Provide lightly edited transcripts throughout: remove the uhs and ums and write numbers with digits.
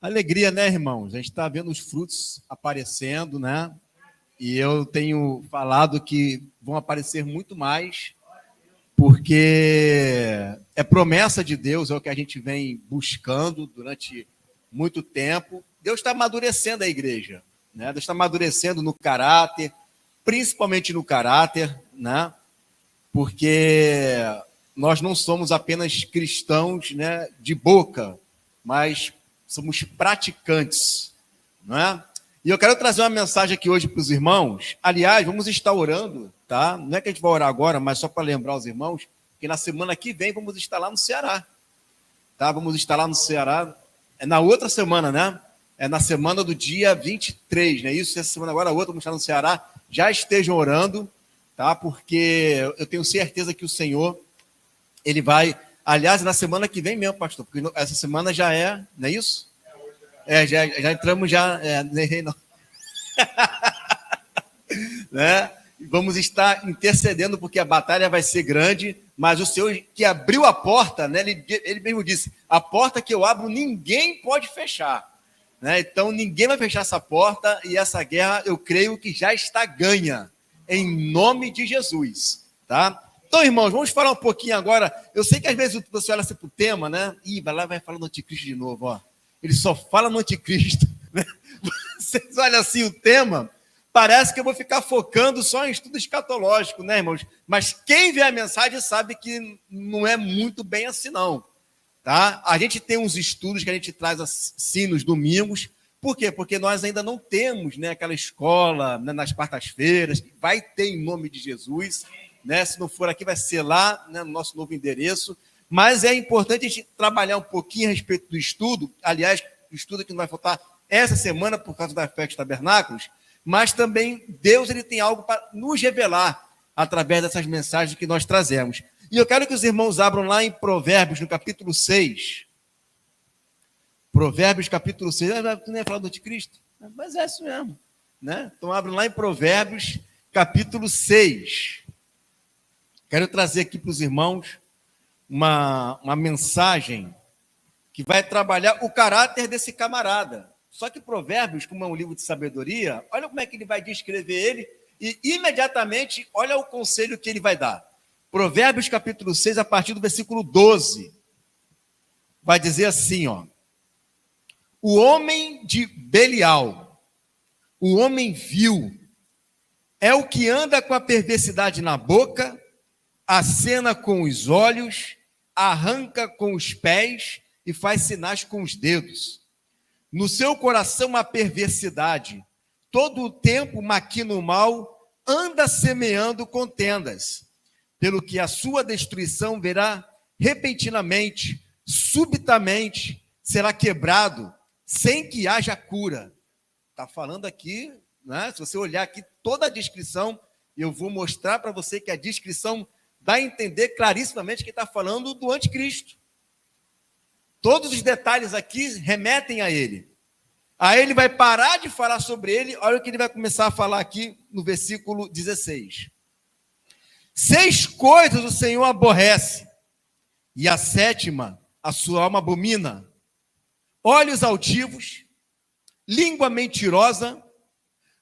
Alegria, né, irmãos? A gente está vendo os frutos aparecendo, né? E eu tenho falado que vão aparecer muito mais, porque é promessa de Deus, é o que a gente vem buscando durante muito tempo. Deus está amadurecendo a igreja, né? Deus está amadurecendo no caráter, principalmente no caráter, né? Porque nós não somos apenas cristãos, né, de boca, mas somos praticantes, não é? E eu quero trazer uma mensagem aqui hoje para os irmãos. Aliás, vamos estar orando, tá? Não é que a gente vai orar agora, mas só para lembrar os irmãos que na semana que vem vamos estar lá no Ceará, tá? Vamos estar lá no Ceará, é na outra semana, né? É na semana do dia 23, não é isso? Essa semana agora, a outra, vamos estar no Ceará. Já estejam orando, tá? Porque eu tenho certeza que o Senhor, ele vai... Aliás, na semana que vem mesmo, pastor, porque essa semana já é, não é isso? Já entramos já... não. Né? Vamos estar intercedendo, porque a batalha vai ser grande, mas o Senhor que abriu a porta, né? Ele mesmo disse, a porta que eu abro, ninguém pode fechar. Né? Então, ninguém vai fechar essa porta, e essa guerra, eu creio que já está ganha, em nome de Jesus. Tá? Então, irmãos, vamos falar um pouquinho agora. Eu sei que às vezes você olha assim para o tema, né? Ih, vai lá, vai falar no anticristo de novo, ó. Ele só fala no anticristo. Né? Vocês olham assim o tema, parece que eu vou ficar focando só em estudo escatológico, né, irmãos? Mas quem vê a mensagem sabe que não é muito bem assim, não. Tá? A gente tem uns estudos que a gente traz assim nos domingos. Por quê? Porque nós ainda não temos, né, aquela escola, né, nas quartas-feiras, que vai ter em nome de Jesus. Né? Se não for aqui, vai ser lá, né, no nosso novo endereço. Mas é importante a gente trabalhar um pouquinho a respeito do estudo. Aliás, o estudo que não vai faltar essa semana por causa da festa dos tabernáculos, mas também Deus ele tem algo para nos revelar através dessas mensagens que nós trazemos. E eu quero que os irmãos abram lá em Provérbios, no capítulo 6. Provérbios, capítulo 6. Tu nem ia falar do anticristo? Mas é isso mesmo. Né? Então, abram lá em Provérbios, capítulo 6. Quero trazer aqui para os irmãos uma mensagem que vai trabalhar o caráter desse camarada. Só que Provérbios, como é um livro de sabedoria, olha como é que ele vai descrever ele e imediatamente olha o conselho que ele vai dar. Provérbios capítulo 6, a partir do versículo 12, vai dizer assim, ó: o homem de Belial, o homem vil, é o que anda com a perversidade na boca, acena com os olhos, arranca com os pés e faz sinais com os dedos. No seu coração há perversidade, todo o tempo maquina o mal, anda semeando contendas, pelo que a sua destruição verá repentinamente, subitamente, será quebrado, sem que haja cura. Está falando aqui, né? Se você olhar aqui toda a descrição, eu vou mostrar para você que a descrição dá a entender clarissimamente que está falando do anticristo. Todos os detalhes aqui remetem a ele. Aí ele vai parar de falar sobre ele, olha o que ele vai começar a falar aqui no versículo 16. 6 coisas o Senhor aborrece, e a 7ª a sua alma abomina: olhos altivos, língua mentirosa,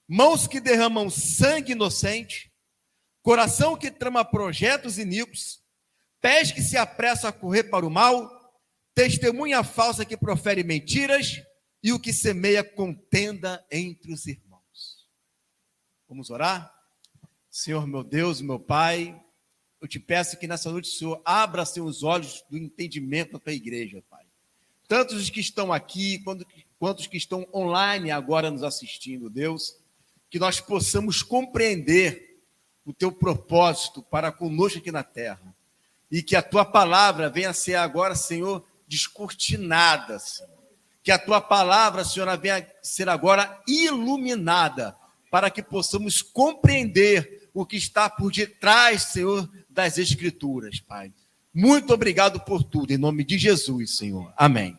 mãos que derramam sangue inocente, coração que trama projetos iníquos, pés que se apressam a correr para o mal, testemunha falsa que profere mentiras e o que semeia contenda entre os irmãos. Vamos orar? Senhor, meu Deus, meu Pai, eu te peço que nessa noite o Senhor abra os olhos do entendimento da tua igreja, Pai. Tantos os que estão aqui, quantos que estão online agora nos assistindo, Deus, que nós possamos compreender o teu propósito para conosco aqui na terra. E que a tua palavra venha a ser agora, Senhor, descortinada, Senhor. Que a tua palavra, Senhor, venha a ser agora iluminada, para que possamos compreender o que está por detrás, Senhor, das Escrituras, Pai. Muito obrigado por tudo, em nome de Jesus, Senhor. Amém.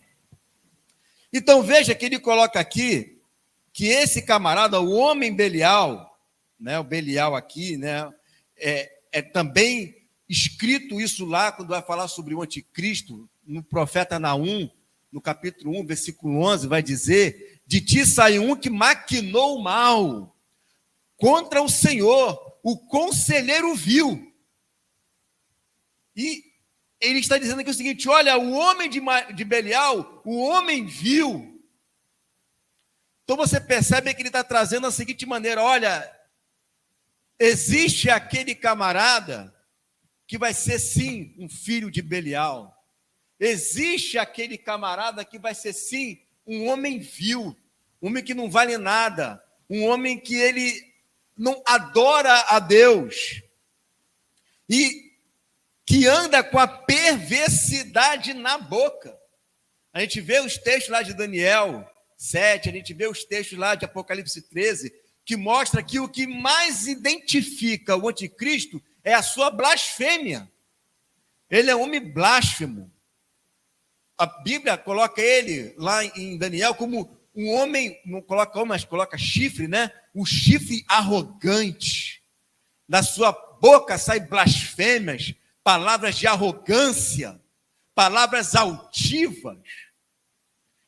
Então, veja que ele coloca aqui que esse camarada, o homem Belial, né, o Belial aqui, né, é também escrito isso lá, quando vai falar sobre o anticristo, no profeta Naum, no capítulo 1, versículo 11, vai dizer: de ti saiu um que maquinou o mal contra o Senhor, o conselheiro vil. E ele está dizendo aqui o seguinte: olha, o homem de Belial, o homem vil. Então você percebe que ele está trazendo da seguinte maneira: olha, existe aquele camarada que vai ser sim um filho de Belial. Existe aquele camarada que vai ser sim um homem vil, um homem que não vale nada, um homem que ele não adora a Deus e que anda com a perversidade na boca. A gente vê os textos lá de Daniel 7, a gente vê os textos lá de Apocalipse 13, que mostra que o que mais identifica o anticristo é a sua blasfêmia. Ele é um homem blasfemo. A Bíblia coloca ele lá em Daniel como um homem, não coloca homem, mas coloca chifre, né? Um chifre arrogante. Da sua boca saem blasfêmias, palavras de arrogância, palavras altivas.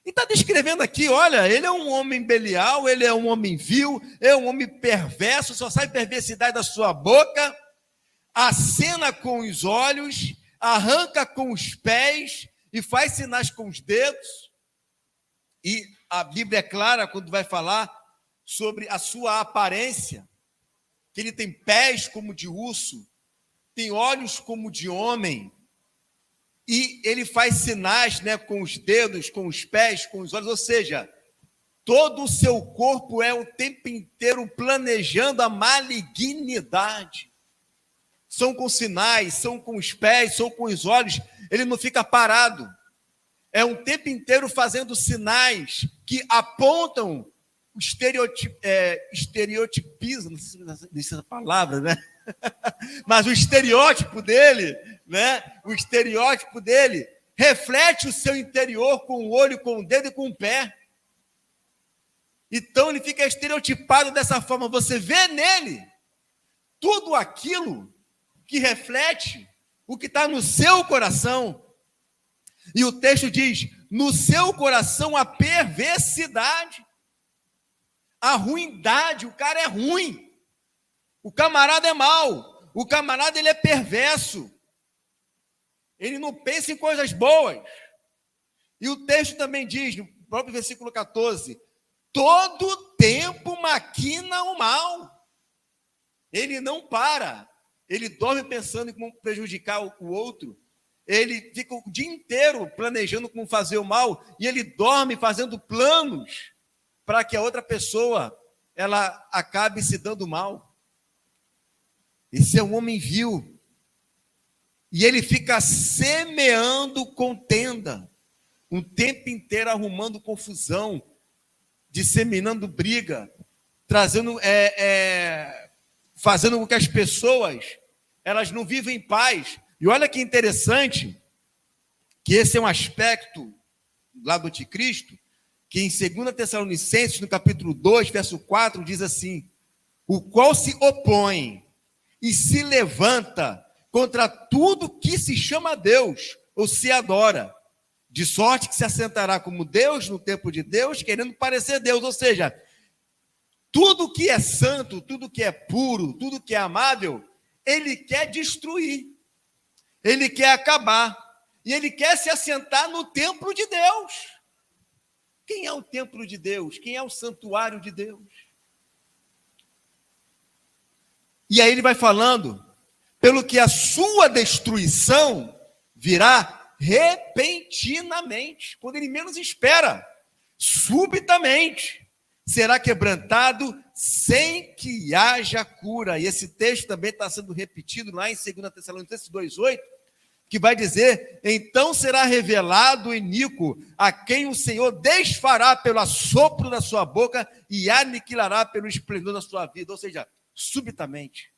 E está descrevendo aqui, olha, ele é um homem Belial, ele é um homem vil, é um homem perverso, só sai perversidade da sua boca, acena com os olhos, arranca com os pés e faz sinais com os dedos. E a Bíblia é clara quando vai falar sobre a sua aparência, que ele tem pés como de urso, tem olhos como de homem, e ele faz sinais, né, com os dedos, com os pés, com os olhos, ou seja, todo o seu corpo é o tempo inteiro planejando a malignidade. São com sinais, são com os pés, são com os olhos, ele não fica parado. É um tempo inteiro fazendo sinais que apontam o estereotipismo, não sei se é essa palavra, né? Mas o estereótipo dele, né? O estereótipo dele reflete o seu interior com o olho, com o dedo e com o pé. Então ele fica estereotipado dessa forma. Você vê nele tudo aquilo que reflete o que está no seu coração. E o texto diz: no seu coração a perversidade, a ruindade. O cara é ruim, o camarada é mau, o camarada ele é perverso, ele não pensa em coisas boas. E o texto também diz, no próprio versículo 14: todo tempo maquina o mal. Ele não para, ele dorme pensando em como prejudicar o outro, ele fica o dia inteiro planejando como fazer o mal, e ele dorme fazendo planos para que a outra pessoa ela acabe se dando mal. Esse é um homem vil. E ele fica semeando contenda, um tempo inteiro arrumando confusão, disseminando briga, trazendo, fazendo com que as pessoas elas não vivem em paz. E olha que interessante, que esse é um aspecto lá do anticristo, que em 2 Tessalonicenses, no capítulo 2, verso 4, diz assim: o qual se opõe e se levanta contra tudo que se chama Deus ou se adora, de sorte que se assentará como Deus no templo de Deus, querendo parecer Deus. Ou seja, tudo que é santo, tudo que é puro, tudo que é amável, ele quer destruir, ele quer acabar, e ele quer se assentar no templo de Deus. Quem é o templo de Deus? Quem é o santuário de Deus? E aí ele vai falando, pelo que a sua destruição virá repentinamente, quando ele menos espera, subitamente, será quebrantado sem que haja cura. E esse texto também está sendo repetido lá em 2 Tessalonicenses 2,8, que vai dizer: então será revelado o iníquo, a quem o Senhor desfará pelo assopro da sua boca e aniquilará pelo esplendor da sua vida. Ou seja, subitamente.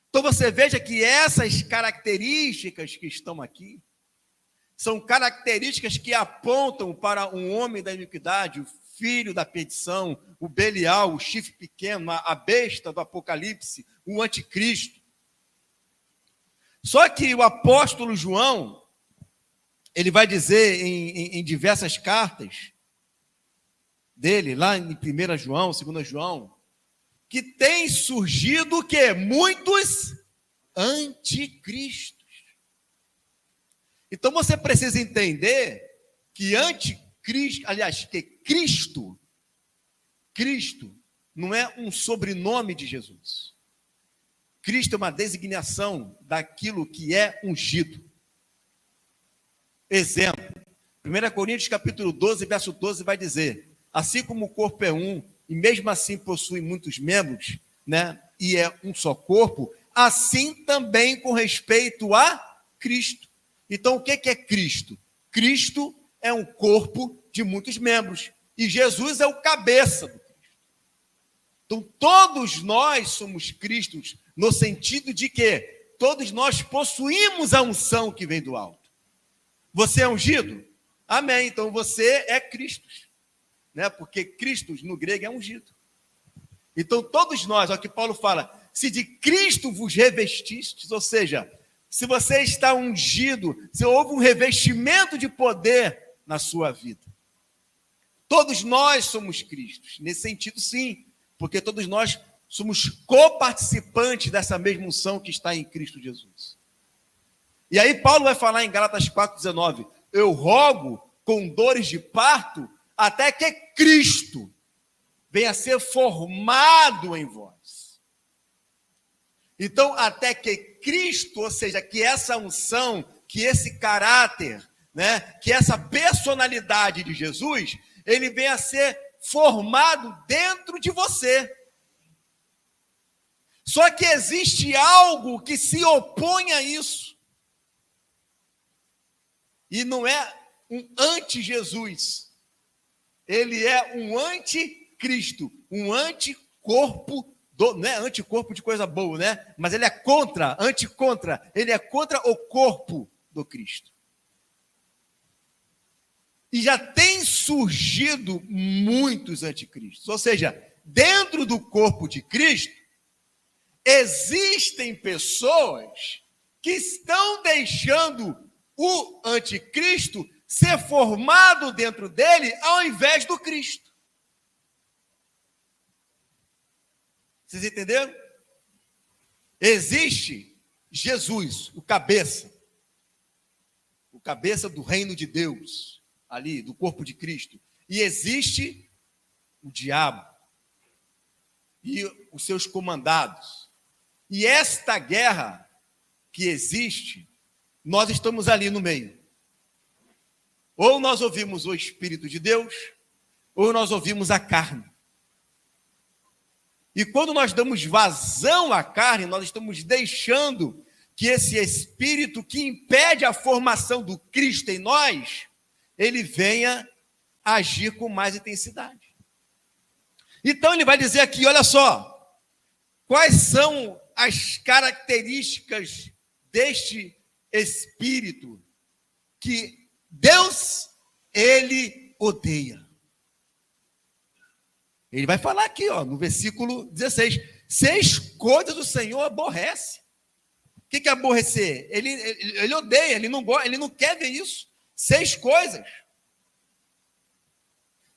Então você veja que essas características que estão aqui são características que apontam para um homem da iniquidade, o filho da perdição, o Belial, o chifre pequeno, a besta do Apocalipse, o anticristo. Só que o apóstolo João, ele vai dizer em diversas cartas dele, lá em 1 João, 2 João, que tem surgido o quê? Muitos anticristos. Então você precisa entender que anticristo, aliás, que Cristo não é um sobrenome de Jesus. Cristo é uma designação daquilo que é ungido. Exemplo, 1 Coríntios capítulo 12, verso 12 vai dizer: assim como o corpo é um, e mesmo assim possui muitos membros, né, e é um só corpo, assim também com respeito a Cristo. Então, o que é Cristo? Cristo é um corpo de muitos membros, e Jesus é o cabeça do Cristo. Então, todos nós somos Cristos, no sentido de que todos nós possuímos a unção que vem do alto. Você é ungido? Amém. Então, você é Cristo, né? Porque Cristo, no grego, é ungido. Então, todos nós, olha o que Paulo fala, se de Cristo vos revestistes, ou seja, se você está ungido, se houve um revestimento de poder na sua vida. Todos nós somos Cristos, nesse sentido sim, porque todos nós somos coparticipantes dessa mesma unção que está em Cristo Jesus. E aí Paulo vai falar em Gálatas 4,19, eu rogo com dores de parto, até que Cristo venha a ser formado em vós. Então, até que Cristo, ou seja, que essa unção, que esse caráter, né, que essa personalidade de Jesus, ele venha a ser formado dentro de você. Só que existe algo que se opõe a isso. E não é um anti-Jesus. Ele é um anticristo, um anticorpo, não é anticorpo de coisa boa, né? Mas ele é anticontra, ele é contra o corpo do Cristo. E já tem surgido muitos anticristos. Ou seja, dentro do corpo de Cristo, existem pessoas que estão deixando o anticristo ser formado dentro dele ao invés do Cristo. Vocês entenderam? Existe Jesus, o cabeça do reino de Deus, ali, do corpo de Cristo. E existe o diabo e os seus comandados. E esta guerra que existe, nós estamos ali no meio. Ou nós ouvimos o Espírito de Deus, ou nós ouvimos a carne. E quando nós damos vazão à carne, nós estamos deixando que esse Espírito que impede a formação do Cristo em nós, ele venha agir com mais intensidade. Então ele vai dizer aqui, olha só, quais são as características deste Espírito que Deus, ele odeia. Ele vai falar aqui, ó, no versículo 16, 6 coisas o Senhor aborrece. O que é aborrecer? Ele odeia, ele não quer ver isso. 6 coisas.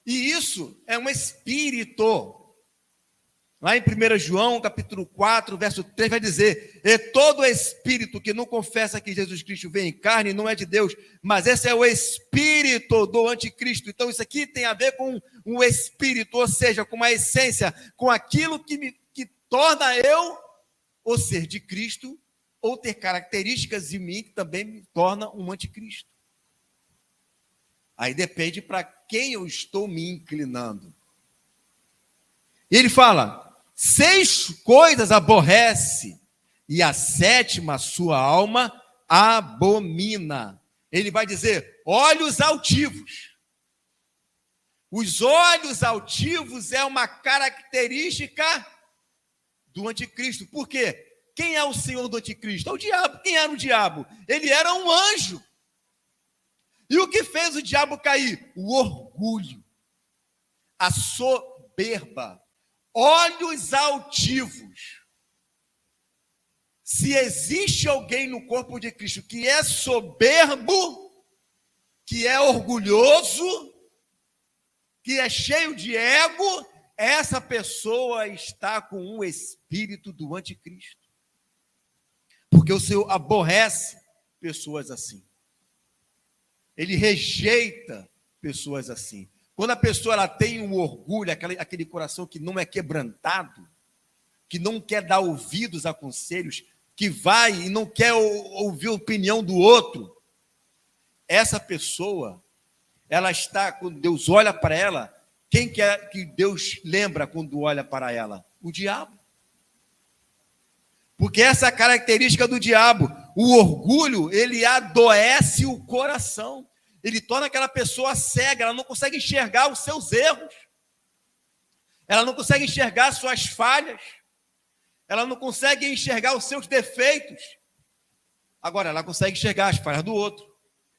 E isso é um espírito. Lá em 1 João, capítulo 4, verso 3, vai dizer, e todo espírito que não confessa que Jesus Cristo veio em carne não é de Deus, mas esse é o espírito do anticristo. Então isso aqui tem a ver com um espírito, ou seja, com uma essência, com aquilo que torna eu ou ser de Cristo, ou ter características de mim que também me torna um anticristo. Aí depende para quem eu estou me inclinando. E ele fala, 6 coisas aborrece, e a 7ª sua alma abomina. Ele vai dizer, olhos altivos. Os olhos altivos é uma característica do anticristo. Por quê? Quem é o senhor do anticristo? É o diabo. Quem era o diabo? Ele era um anjo. E o que fez o diabo cair? O orgulho, a soberba. Olhos altivos. Se existe alguém no corpo de Cristo que é soberbo, que é orgulhoso, que é cheio de ego, essa pessoa está com um espírito do anticristo. Porque o Senhor aborrece pessoas assim. Ele rejeita pessoas assim. Quando a pessoa ela tem um orgulho, aquele coração que não é quebrantado, que não quer dar ouvidos a conselhos, que vai e não quer ouvir a opinião do outro, essa pessoa, ela está, quando Deus olha para ela, quem quer que Deus lembra quando olha para ela? O diabo. Porque essa é a característica do diabo. O orgulho, ele adoece o coração. Ele torna aquela pessoa cega, ela não consegue enxergar os seus erros. Ela não consegue enxergar suas falhas. Ela não consegue enxergar os seus defeitos. Agora, ela consegue enxergar as falhas do outro.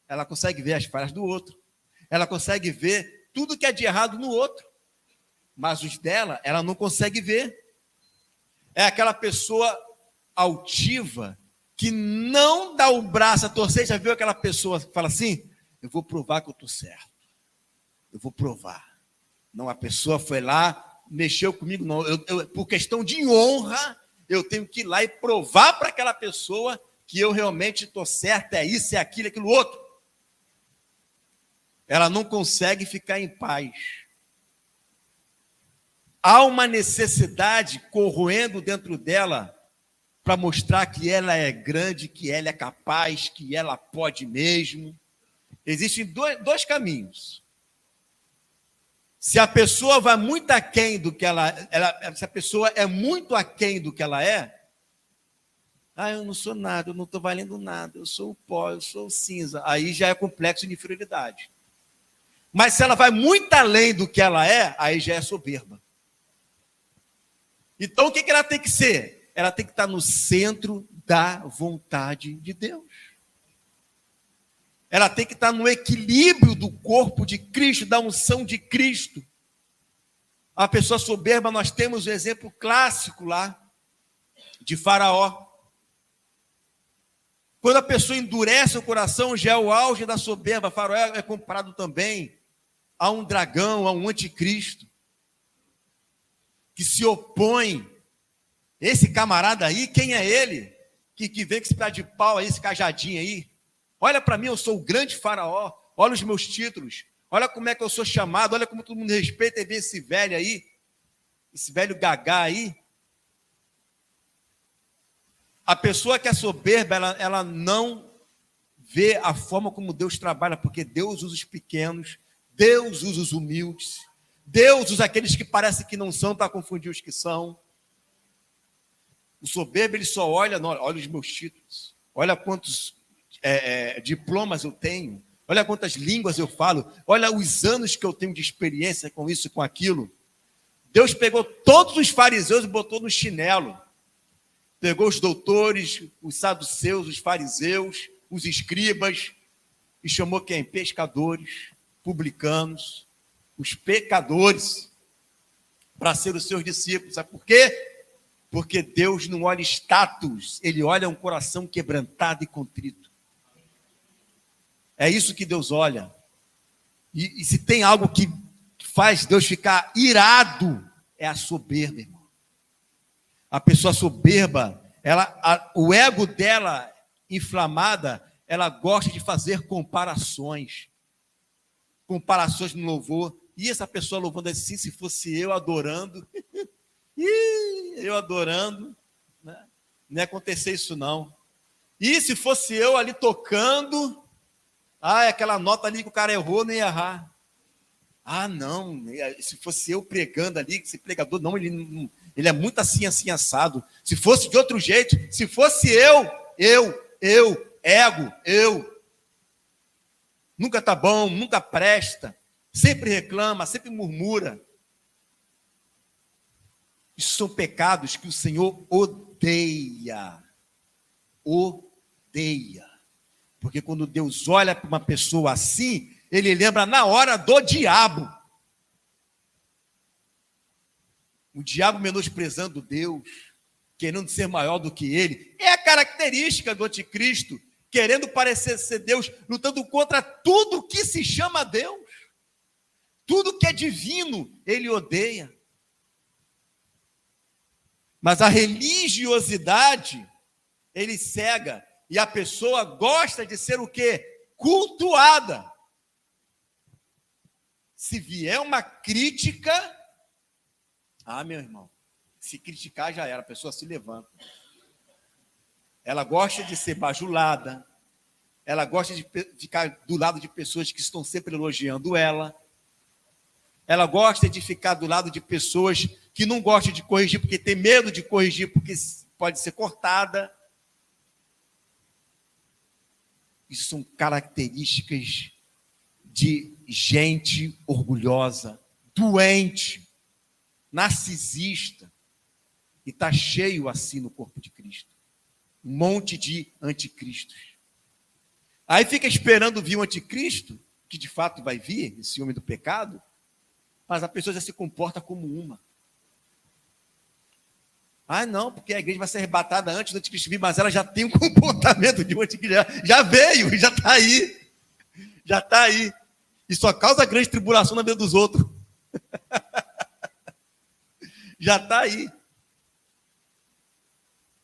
Ela consegue ver as falhas do outro. Ela consegue ver tudo que é de errado no outro. Mas os dela, ela não consegue ver. É aquela pessoa altiva que não dá o braço a torcer. Já viu aquela pessoa que fala assim? Eu vou provar que eu estou certo. Eu vou provar. Não, a pessoa foi lá, mexeu comigo. Não, por questão de honra, eu tenho que ir lá e provar para aquela pessoa que eu realmente estou certo, é isso, é aquilo, é aquilo outro. Ela não consegue ficar em paz. Há uma necessidade corroendo dentro dela para mostrar que ela é grande, que ela é capaz, que ela pode mesmo. Existem dois caminhos. Se a pessoa vai muito aquém do que se a pessoa é muito aquém do que ela é, eu não sou nada, eu não estou valendo nada, eu sou o pó, eu sou o cinza. Aí já é complexo de inferioridade. Mas se ela vai muito além do que ela é, aí já é soberba. Então o que ela tem que ser? Ela tem que estar no centro da vontade de Deus. Ela tem que estar no equilíbrio do corpo de Cristo, da unção de Cristo. A pessoa soberba, nós temos o exemplo clássico lá de Faraó. Quando a pessoa endurece o coração, já é o auge da soberba. Faraó é comparado também a um dragão, a um anticristo, que se opõe. Esse camarada aí, quem é ele? Que vem com esse pedaço de pau aí, esse cajadinho aí. Olha para mim, eu sou o grande Faraó. Olha os meus títulos. Olha como é que eu sou chamado. Olha como todo mundo respeita e vê esse velho aí. Esse velho gagá aí. A pessoa que é soberba, ela não vê a forma como Deus trabalha, porque Deus usa os pequenos, Deus usa os humildes, Deus usa aqueles que parecem que não são para confundir os que são. O soberbo, ele só olha os meus títulos, olha quantos diplomas eu tenho, olha quantas línguas eu falo, olha os anos que eu tenho de experiência com isso e com aquilo. Deus pegou todos os fariseus e botou no chinelo. Pegou os doutores, os saduceus, os fariseus, os escribas, e chamou quem? Pescadores, publicanos, os pecadores, para ser os seus discípulos. Sabe por quê? Porque Deus não olha status, Ele olha um coração quebrantado e contrito. É isso que Deus olha. E se tem algo que faz Deus ficar irado, é a soberba, irmão. A pessoa soberba, o ego dela inflamada, ela gosta de fazer comparações no louvor. E essa pessoa louvando assim, se fosse eu adorando, eu adorando, né? Não ia acontecer isso não. E se fosse eu ali tocando, aquela nota ali que o cara errou, não ia errar. Não, se fosse eu pregando ali, esse pregador, não, ele é muito assim, assim, assado. Se fosse de outro jeito, se fosse eu, ego, nunca tá bom, nunca presta, sempre reclama, sempre murmura. Isso são pecados que o Senhor odeia. Odeia. Porque quando Deus olha para uma pessoa assim, Ele lembra na hora do diabo. O diabo menosprezando Deus, querendo ser maior do que Ele. É a característica do anticristo. querendo parecer ser Deus, lutando contra tudo que se chama Deus. Tudo que é divino, ele odeia. Mas a religiosidade, ele cega. E a pessoa gosta de ser o quê? Cultuada. Se vier uma crítica, meu irmão, se criticar já era, a pessoa se levanta. Ela gosta de ser bajulada, ela gosta de ficar do lado de pessoas que estão sempre elogiando ela, ela gosta de ficar do lado de pessoas que não gostam de corrigir, porque tem medo de corrigir, porque pode ser cortada. Isso são características de gente orgulhosa, doente, narcisista, e está cheio assim no corpo de Cristo. Um monte de anticristos. Aí fica esperando vir o anticristo, que de fato vai vir, esse homem do pecado, mas a pessoa já se comporta como uma. Não, porque a igreja vai ser arrebatada antes do anticristo vir, mas ela já tem um comportamento de um anticristo, já veio, já está aí. Já está aí. E só causa grande tribulação na vida dos outros. Já está aí.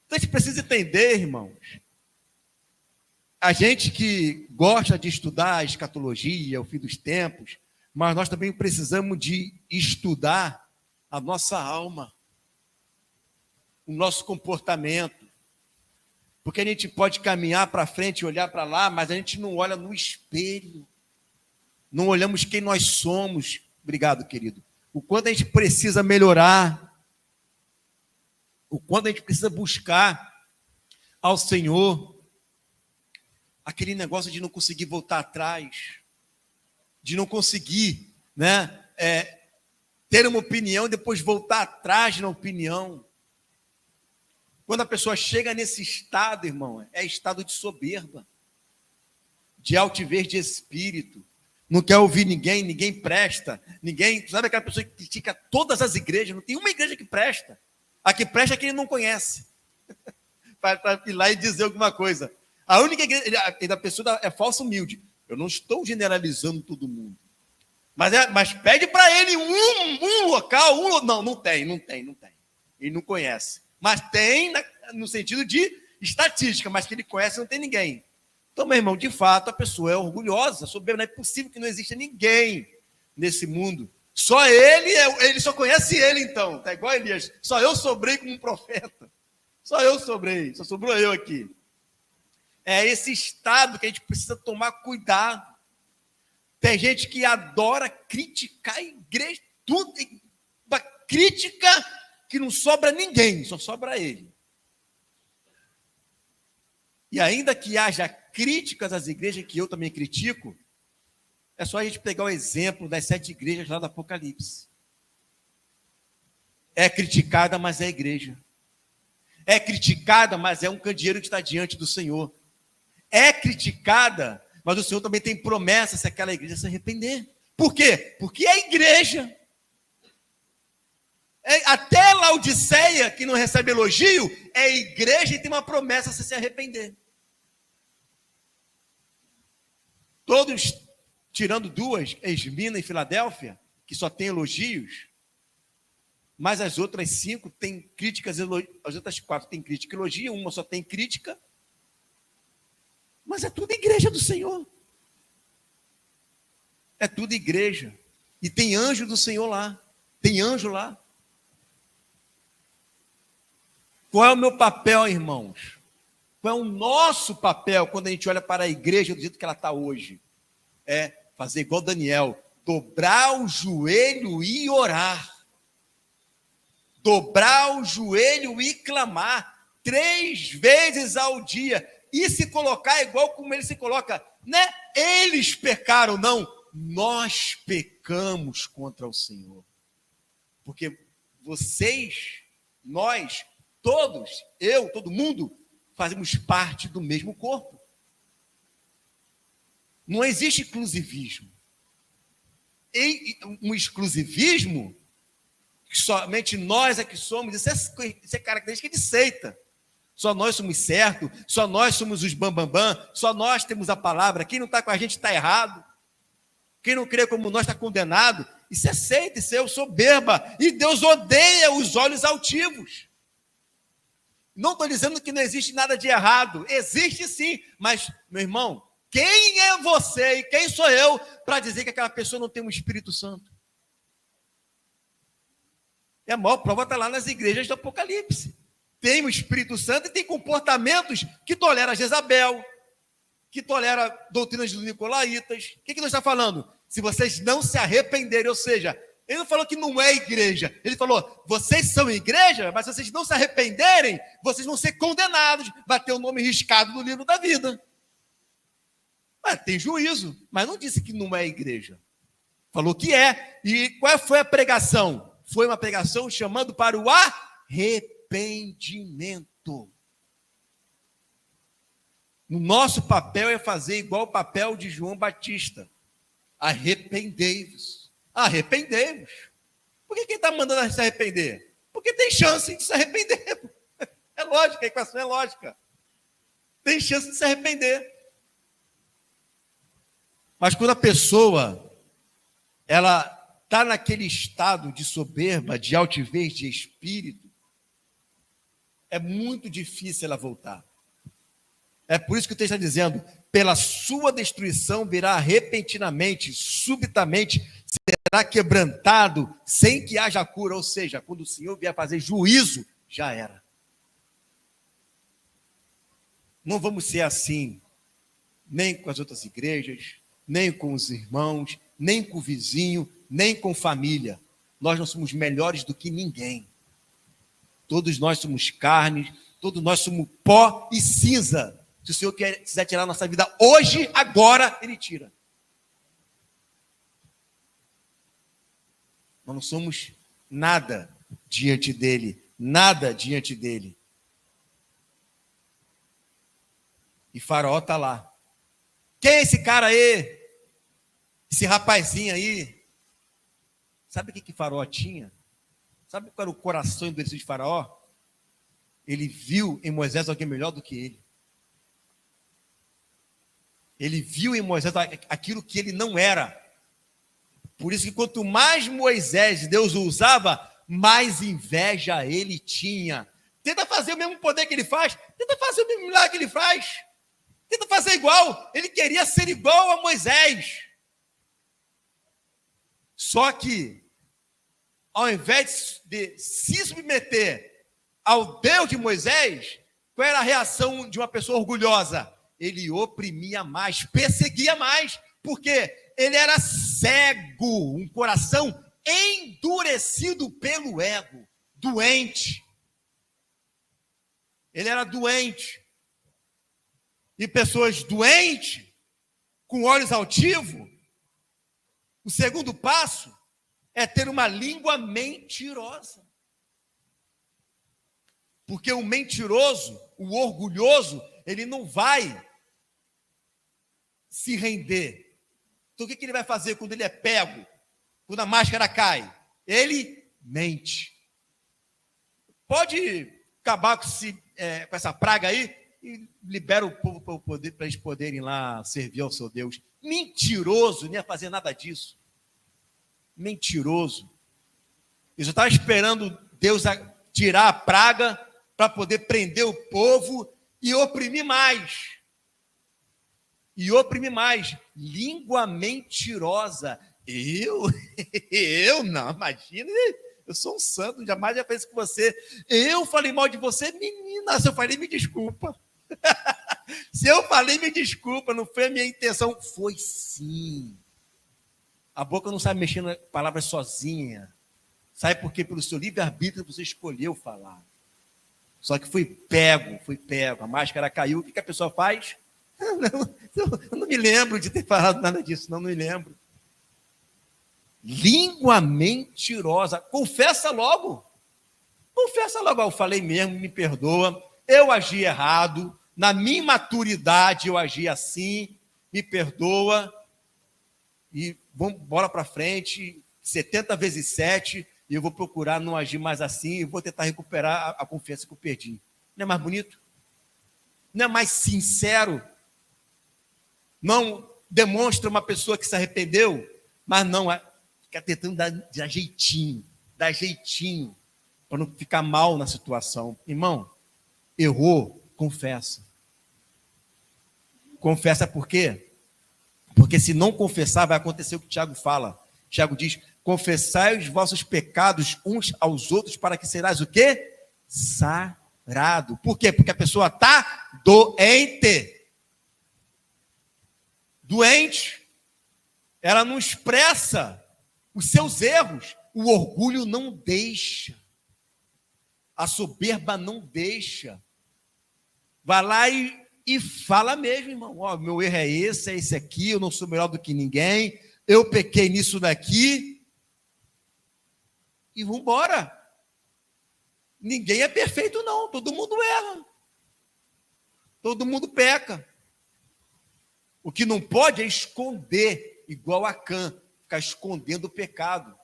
Então a gente precisa entender, irmãos, a gente que gosta de estudar a escatologia, o fim dos tempos, mas nós também precisamos de estudar a nossa alma, o nosso comportamento, porque a gente pode caminhar para frente e olhar para lá, mas a gente não olha no espelho, não olhamos quem nós somos. Obrigado, querido. O quanto a gente precisa melhorar, o quanto a gente precisa buscar ao Senhor. Aquele negócio de não conseguir voltar atrás, de não conseguir, ter uma opinião e depois voltar atrás na opinião. Quando a pessoa chega nesse estado, irmão, é estado de soberba, de altivez de espírito, não quer ouvir ninguém, ninguém presta, sabe aquela pessoa que critica todas as igrejas, não tem uma igreja que presta, a que presta é que ele não conhece, para ir lá e dizer alguma coisa. A única igreja da pessoa é falsa humilde. Eu não estou generalizando todo mundo, mas pede para ele um local, não tem, ele não conhece. Mas tem no sentido de estatística, mas que ele conhece não tem ninguém. Então, meu irmão, de fato, a pessoa é orgulhosa, soberba. Não é possível que não exista ninguém nesse mundo. Só ele só conhece ele, então. Está igual a Elias. Só eu sobrei como um profeta. Só eu sobrei, só sobrou eu aqui. É esse estado que a gente precisa tomar cuidado. Tem gente que adora criticar a igreja, tudo, uma crítica que não sobra ninguém, só sobra ele. E ainda que haja críticas às igrejas, que eu também critico, é só a gente pegar o exemplo das 7 igrejas lá do Apocalipse. É criticada, mas é igreja. É criticada, mas é um candeeiro que está diante do Senhor. É criticada, mas o Senhor também tem promessa se aquela igreja se arrepender. Por quê? Porque é a igreja. Até Laodiceia, que não recebe elogio, é a igreja e tem uma promessa se arrepender. Todos, tirando 2, Esmina e Filadélfia, que só tem elogios, mas as outras 5 têm críticas, as outras 4 têm crítica e elogio, uma só tem crítica, mas é tudo igreja do Senhor. É tudo igreja. E tem anjo do Senhor lá. Tem anjo lá. Qual é o meu papel, irmãos? Qual é o nosso papel quando a gente olha para a igreja do jeito que ela está hoje? É fazer igual Daniel, dobrar o joelho e orar. Dobrar o joelho e clamar 3 vezes ao dia. E se colocar igual como ele se coloca, né? Eles pecaram, não. Nós pecamos contra o Senhor. Porque vocês, nós, todos, eu, todo mundo, fazemos parte do mesmo corpo. Não existe exclusivismo. E um exclusivismo, que somente nós é que somos, isso é característica de seita. Só nós somos certos, só nós somos os bambambam, só nós temos a palavra. Quem não está com a gente está errado. Quem não crê como nós está condenado. Isso é seita, isso é soberba. E Deus odeia os olhos altivos. Não estou dizendo que não existe nada de errado. Existe sim. Mas, meu irmão, quem é você e quem sou eu para dizer que aquela pessoa não tem um Espírito Santo? E a maior prova está lá nas igrejas do Apocalipse. Tem o Espírito Santo e tem comportamentos que tolera Jezabel, que tolera doutrinas dos nicolaítas. O que Deus está falando? Se vocês não se arrependerem, ou seja, ele não falou que não é igreja. Ele falou, vocês são igreja, mas se vocês não se arrependerem, vocês vão ser condenados. Vai ter o nome riscado no livro da vida. Mas tem juízo, mas não disse que não é igreja. Falou que é. E qual foi a pregação? Foi uma pregação chamando para o arrependimento. O nosso papel é fazer igual o papel de João Batista. Arrependei-vos. Arrependei-vos. Por que quem está mandando a gente se arrepender? Porque tem chance de se arrepender. É lógica, a equação é lógica. Tem chance de se arrepender. Mas quando a pessoa ela está naquele estado de soberba, de altivez de espírito, é muito difícil ela voltar. É por isso que o texto está dizendo, pela sua destruição virá repentinamente, subitamente, será quebrantado, sem que haja cura. Ou seja, quando o Senhor vier fazer juízo, já era. Não vamos ser assim, nem com as outras igrejas, nem com os irmãos, nem com o vizinho, nem com família. Nós não somos melhores do que ninguém. Todos nós somos carne, todos nós somos pó e cinza. Se o Senhor quiser tirar a nossa vida hoje, agora, Ele tira. Nós não somos nada diante dEle. Nada diante dEle. E Faraó está lá. Quem é esse cara aí? Esse rapazinho aí? Sabe o que Faraó tinha? Sabe qual era o coração endurecido de Faraó? Ele viu em Moisés alguém melhor do que ele. Ele viu em Moisés aquilo que ele não era. Por isso que quanto mais Moisés, Deus o usava, mais inveja ele tinha. Tenta fazer o mesmo poder que ele faz. Tenta fazer o mesmo milagre que ele faz. Tenta fazer igual. Ele queria ser igual a Moisés. Só que, ao invés de se submeter ao Deus de Moisés, qual era a reação de uma pessoa orgulhosa? Ele oprimia mais, perseguia mais, porque ele era cego, um coração endurecido pelo ego, doente. Ele era doente. E pessoas doentes, com olhos altivos, o segundo passo é ter uma língua mentirosa. Porque o mentiroso, o orgulhoso, ele não vai se render. Então o que ele vai fazer quando ele é pego? Quando a máscara cai? Ele mente. Pode acabar com essa praga aí e libera o povo para eles poderem lá servir ao seu Deus. Mentiroso, não ia fazer nada disso. Mentiroso. Eu já estava esperando Deus tirar a praga para poder prender o povo e oprimir mais. E oprimir mais. Língua mentirosa. Eu não, imagina, eu sou um santo, jamais já fiz com você. Eu falei mal de você, menina, se eu falei, me desculpa. Se eu falei, me desculpa, não foi a minha intenção. Foi sim. A boca não sabe mexer na palavra sozinha. Sabe por quê? Pelo seu livre-arbítrio você escolheu falar. Só que fui pego. A máscara caiu. O que a pessoa faz? Eu não me lembro de ter falado nada disso, não me lembro. Língua mentirosa. Confessa logo. Eu falei mesmo, me perdoa. Eu agi errado. Na minha imaturidade eu agi assim. Me perdoa. E vamos, bora para frente. 70 vezes 7. E eu vou procurar não agir mais assim. E vou tentar recuperar a confiança que eu perdi. Não é mais bonito? Não é mais sincero? Não demonstra uma pessoa que se arrependeu? Mas não, fica tentando dar jeitinho, para não ficar mal na situação. Irmão, errou, confessa. Confessa por quê? Porque se não confessar, vai acontecer o que o Tiago fala. Tiago diz, confessai os vossos pecados uns aos outros para que serás o quê? Sarado. Por quê? Porque a pessoa está doente. Doente. Ela não expressa os seus erros. O orgulho não deixa. A soberba não deixa. Vai lá e fala mesmo, irmão. Ó, meu erro é esse aqui, eu não sou melhor do que ninguém, eu pequei nisso daqui. E vamos embora. Ninguém é perfeito, não. Todo mundo erra. Todo mundo peca. O que não pode é esconder, igual a Acã, ficar escondendo o pecado.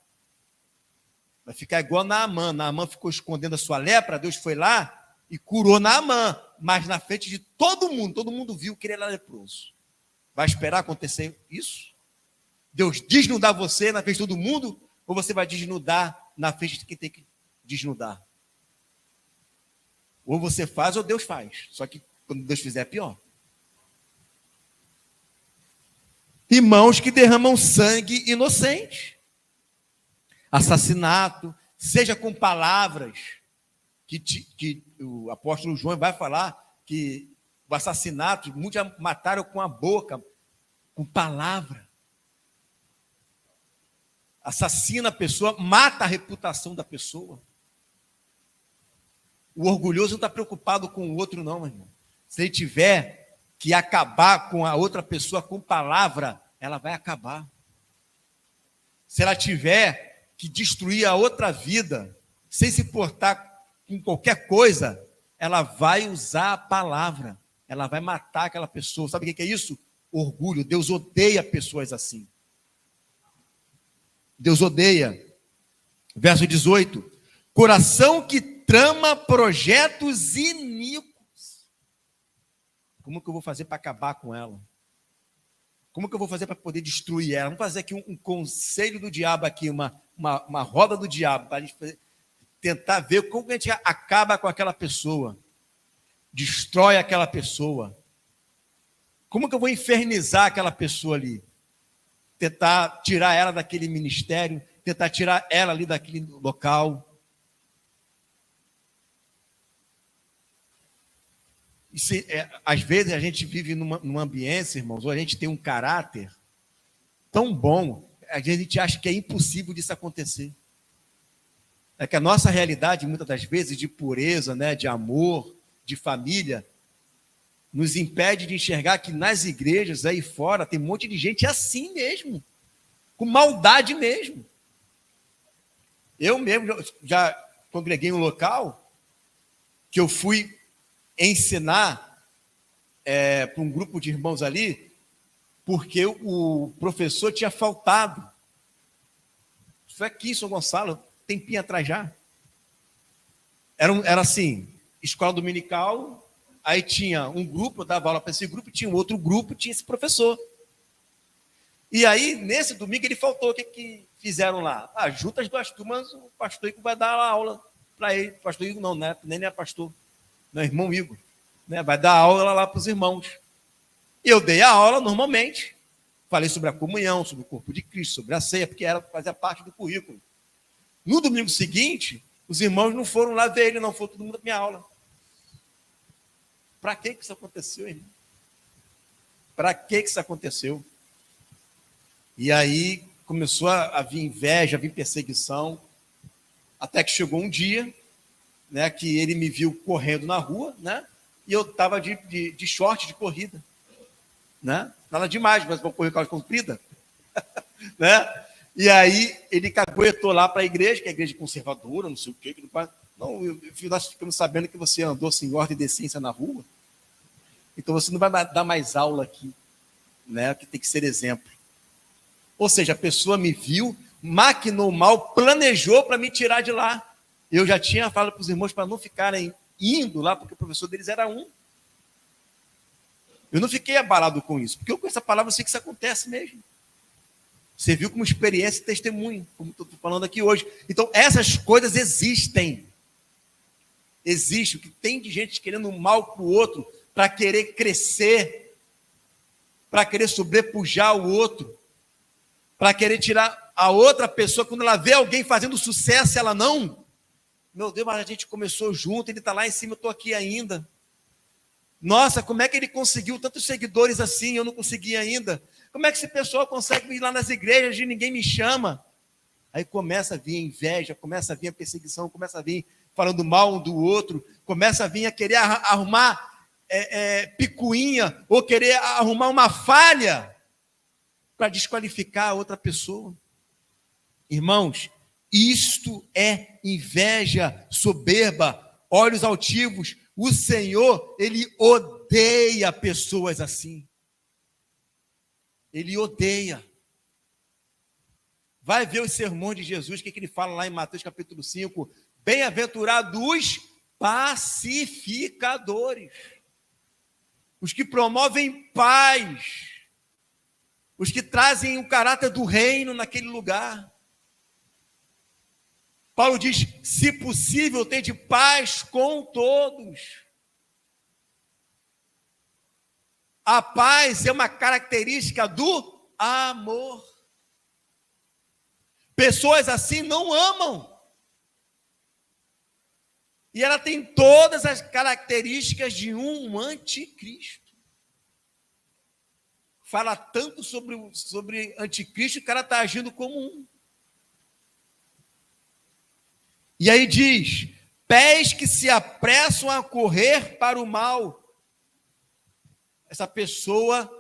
Vai ficar igual a Naamã. Naamã ficou escondendo a sua lepra, Deus foi lá e curou Naamã, mas na frente de todo mundo viu que ele era leproso. Vai esperar acontecer isso? Deus desnudar você na frente de todo mundo, ou você vai desnudar na frente de quem tem que desnudar? Ou você faz ou Deus faz. Só que quando Deus fizer é pior. Irmãos que derramam sangue inocente. Assassinato, seja com palavras, que o apóstolo João vai falar que o assassinato, muitos já mataram com a boca, com palavra. Assassina a pessoa, mata a reputação da pessoa. O orgulhoso não está preocupado com o outro, não, meu irmão. Se ele tiver que acabar com a outra pessoa com palavra, ela vai acabar. Se ela tiver que destruir a outra vida, sem se portar com qualquer coisa, ela vai usar a palavra. Ela vai matar aquela pessoa. Sabe o que é isso? Orgulho. Deus odeia pessoas assim. Deus odeia. Verso 18. Coração que trama projetos iníquos. Como que eu vou fazer para acabar com ela? Como que eu vou fazer para poder destruir ela? Vamos fazer aqui um conselho do diabo, aqui, uma roda do diabo, para a gente tentar ver como que a gente acaba com aquela pessoa. Destrói aquela pessoa. Como que eu vou infernizar aquela pessoa ali? Tentar tirar ela daquele ministério, tentar tirar ela ali daquele local. Às vezes a gente vive numa ambiência, irmãos, ou a gente tem um caráter tão bom, a gente acha que é impossível disso acontecer. É que a nossa realidade, muitas das vezes, de pureza, né, de amor, de família, nos impede de enxergar que nas igrejas aí fora tem um monte de gente assim mesmo, com maldade mesmo. Eu mesmo já congreguei em um local que eu fui ensinar para um grupo de irmãos ali, porque o professor tinha faltado. Isso foi aqui em São Gonçalo, tempinho atrás já. Era assim, escola dominical, aí tinha um grupo, eu dava aula para esse grupo, tinha um outro grupo, tinha esse professor. E aí, nesse domingo, ele faltou. O que fizeram lá? Junta as duas turmas, o pastor Igor vai dar aula para ele. Pastor Igor não, né? Nem é pastor. Não, irmão Igor. Né? Vai dar aula lá para os irmãos. Eu dei a aula normalmente. Falei sobre a comunhão, sobre o corpo de Cristo, sobre a ceia, porque fazia parte do currículo. No domingo seguinte, os irmãos não foram lá ver ele, não. Foi todo mundo da minha aula. Para que isso aconteceu, irmão? Para que isso aconteceu? E aí começou a vir inveja, a vir perseguição, até que chegou um dia, né, que ele me viu correndo na rua, né, e eu estava de short de corrida. Né? Nada demais, mas vou correr com a comprida. Né? E aí ele caguetou lá para a igreja, que é a igreja conservadora, não sei o quê. Não, nós ficamos sabendo que você andou sem ordem e decência na rua, então você não vai dar mais aula aqui, né, que tem que ser exemplo. Ou seja, a pessoa me viu, maquinou mal, planejou para me tirar de lá. Eu já tinha falado para os irmãos para não ficarem indo lá, porque o professor deles era um. Eu não fiquei abalado com isso, porque eu com essa palavra eu sei que isso acontece mesmo. Você viu como experiência e testemunho, como estou falando aqui hoje. Então, essas coisas existem. Existe o que tem de gente querendo mal para o outro, para querer crescer, para querer sobrepujar o outro, para querer tirar a outra pessoa, quando ela vê alguém fazendo sucesso, ela não. Meu Deus, mas a gente começou junto, ele está lá em cima, eu estou aqui ainda. Nossa, como é que ele conseguiu tantos seguidores assim, eu não consegui ainda? Como é que esse pessoal consegue ir lá nas igrejas e ninguém me chama? Aí começa a vir a inveja, começa a vir a perseguição, começa a vir falando mal um do outro, começa a vir a querer arrumar picuinha, ou querer arrumar uma falha para desqualificar a outra pessoa. Irmãos, isto é inveja, soberba, olhos altivos. O Senhor, Ele odeia pessoas assim. Ele odeia. Vai ver os sermões de Jesus, o que ele fala lá em Mateus capítulo 5. Bem-aventurados os pacificadores, os que promovem paz, os que trazem o caráter do reino naquele lugar. Paulo diz, se possível, tende paz com todos. A paz é uma característica do amor. Pessoas assim não amam. E ela tem todas as características de um anticristo. Fala tanto sobre anticristo, o cara está agindo como um. E aí diz, pés que se apressam a correr para o mal. Essa pessoa,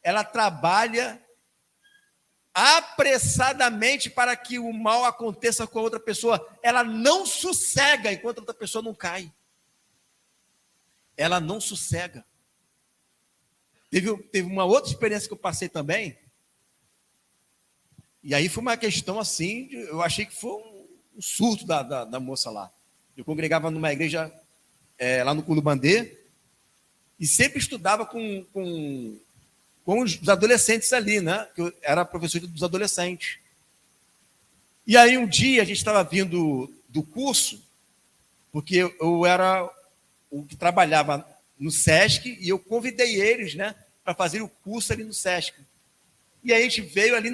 ela trabalha apressadamente para que o mal aconteça com a outra pessoa. Ela não sossega enquanto a outra pessoa não cai. Ela não sossega. Teve uma outra experiência que eu passei também. E aí foi uma questão assim, eu achei que foi um surto da moça lá. Eu congregava numa igreja lá no Culubandê e sempre estudava com os adolescentes ali, né? Que eu era professor dos adolescentes. E aí um dia a gente estava vindo do curso, porque eu era o que trabalhava no SESC e eu convidei eles, né, para fazer o curso ali no SESC. E aí a gente veio ali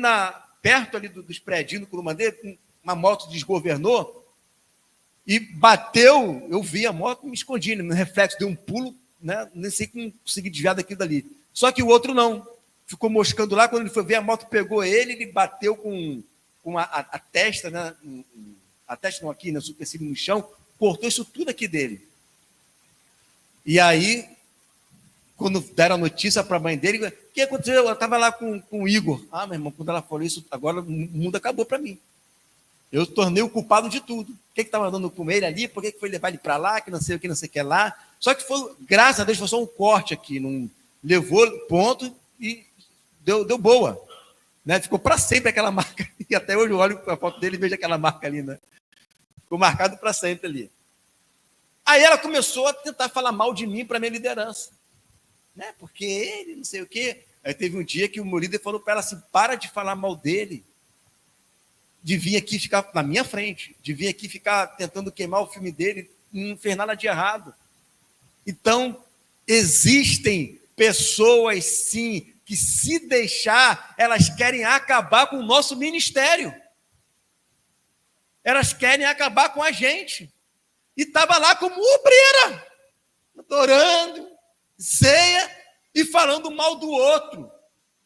perto ali dos prédios do Culubandê, uma moto desgovernou e bateu, eu vi a moto, me escondi, no reflexo, deu um pulo, né, nem sei como consegui desviar daquilo dali. Só que o outro não. Ficou moscando lá, quando ele foi ver, a moto pegou ele bateu com a testa, né? A testa não aqui, né? O supercílio no chão, cortou isso tudo aqui dele. E aí, quando deram a notícia para a mãe dele, o que aconteceu? Eu estava lá com o Igor. Ah, meu irmão, quando ela falou isso, agora o mundo acabou para mim. Eu tornei o culpado de tudo. O que estava andando com ele ali? Por que foi levar ele para lá? Que não sei o que, não sei o que lá. Só que foi, graças a Deus, foi só um corte aqui. Não levou ponto e deu boa. Né? Ficou para sempre aquela marca. E até hoje eu olho a foto dele e vejo aquela marca ali. Né? Ficou marcado para sempre ali. Aí ela começou a tentar falar mal de mim para a minha liderança. Né? Porque ele, não sei o quê. Aí teve um dia que o meu líder falou para ela assim, para de falar mal dele. De vir aqui ficar na minha frente, de vir aqui ficar tentando queimar o filme dele, não fez nada de errado. Então, existem pessoas, sim, que se deixar, elas querem acabar com o nosso ministério. Elas querem acabar com a gente. E estava lá como obreira, adorando, ceia e falando mal do outro,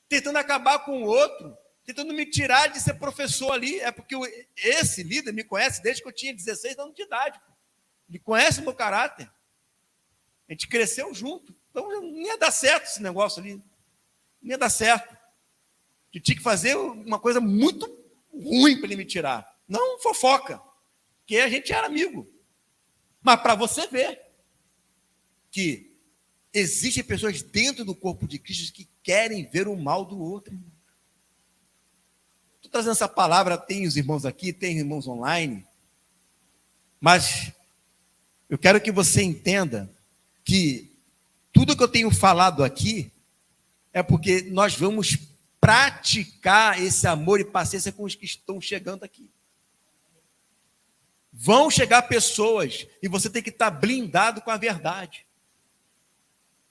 tentando acabar com o outro, tentando me tirar de ser professor ali. É porque esse líder me conhece desde que eu tinha 16 anos de idade. Ele conhece o meu caráter. A gente cresceu junto. Então não ia dar certo esse negócio ali. Não ia dar certo. Eu tinha que fazer uma coisa muito ruim para ele me tirar. Não fofoca. Porque a gente era amigo. Mas para você ver que existem pessoas dentro do corpo de Cristo que querem ver o mal do outro. Estou trazendo essa palavra, tem os irmãos aqui, tem irmãos online, mas eu quero que você entenda que tudo que eu tenho falado aqui É porque nós vamos praticar esse amor e paciência com os que estão chegando aqui. Vão chegar pessoas e você tem que estar blindado com a verdade.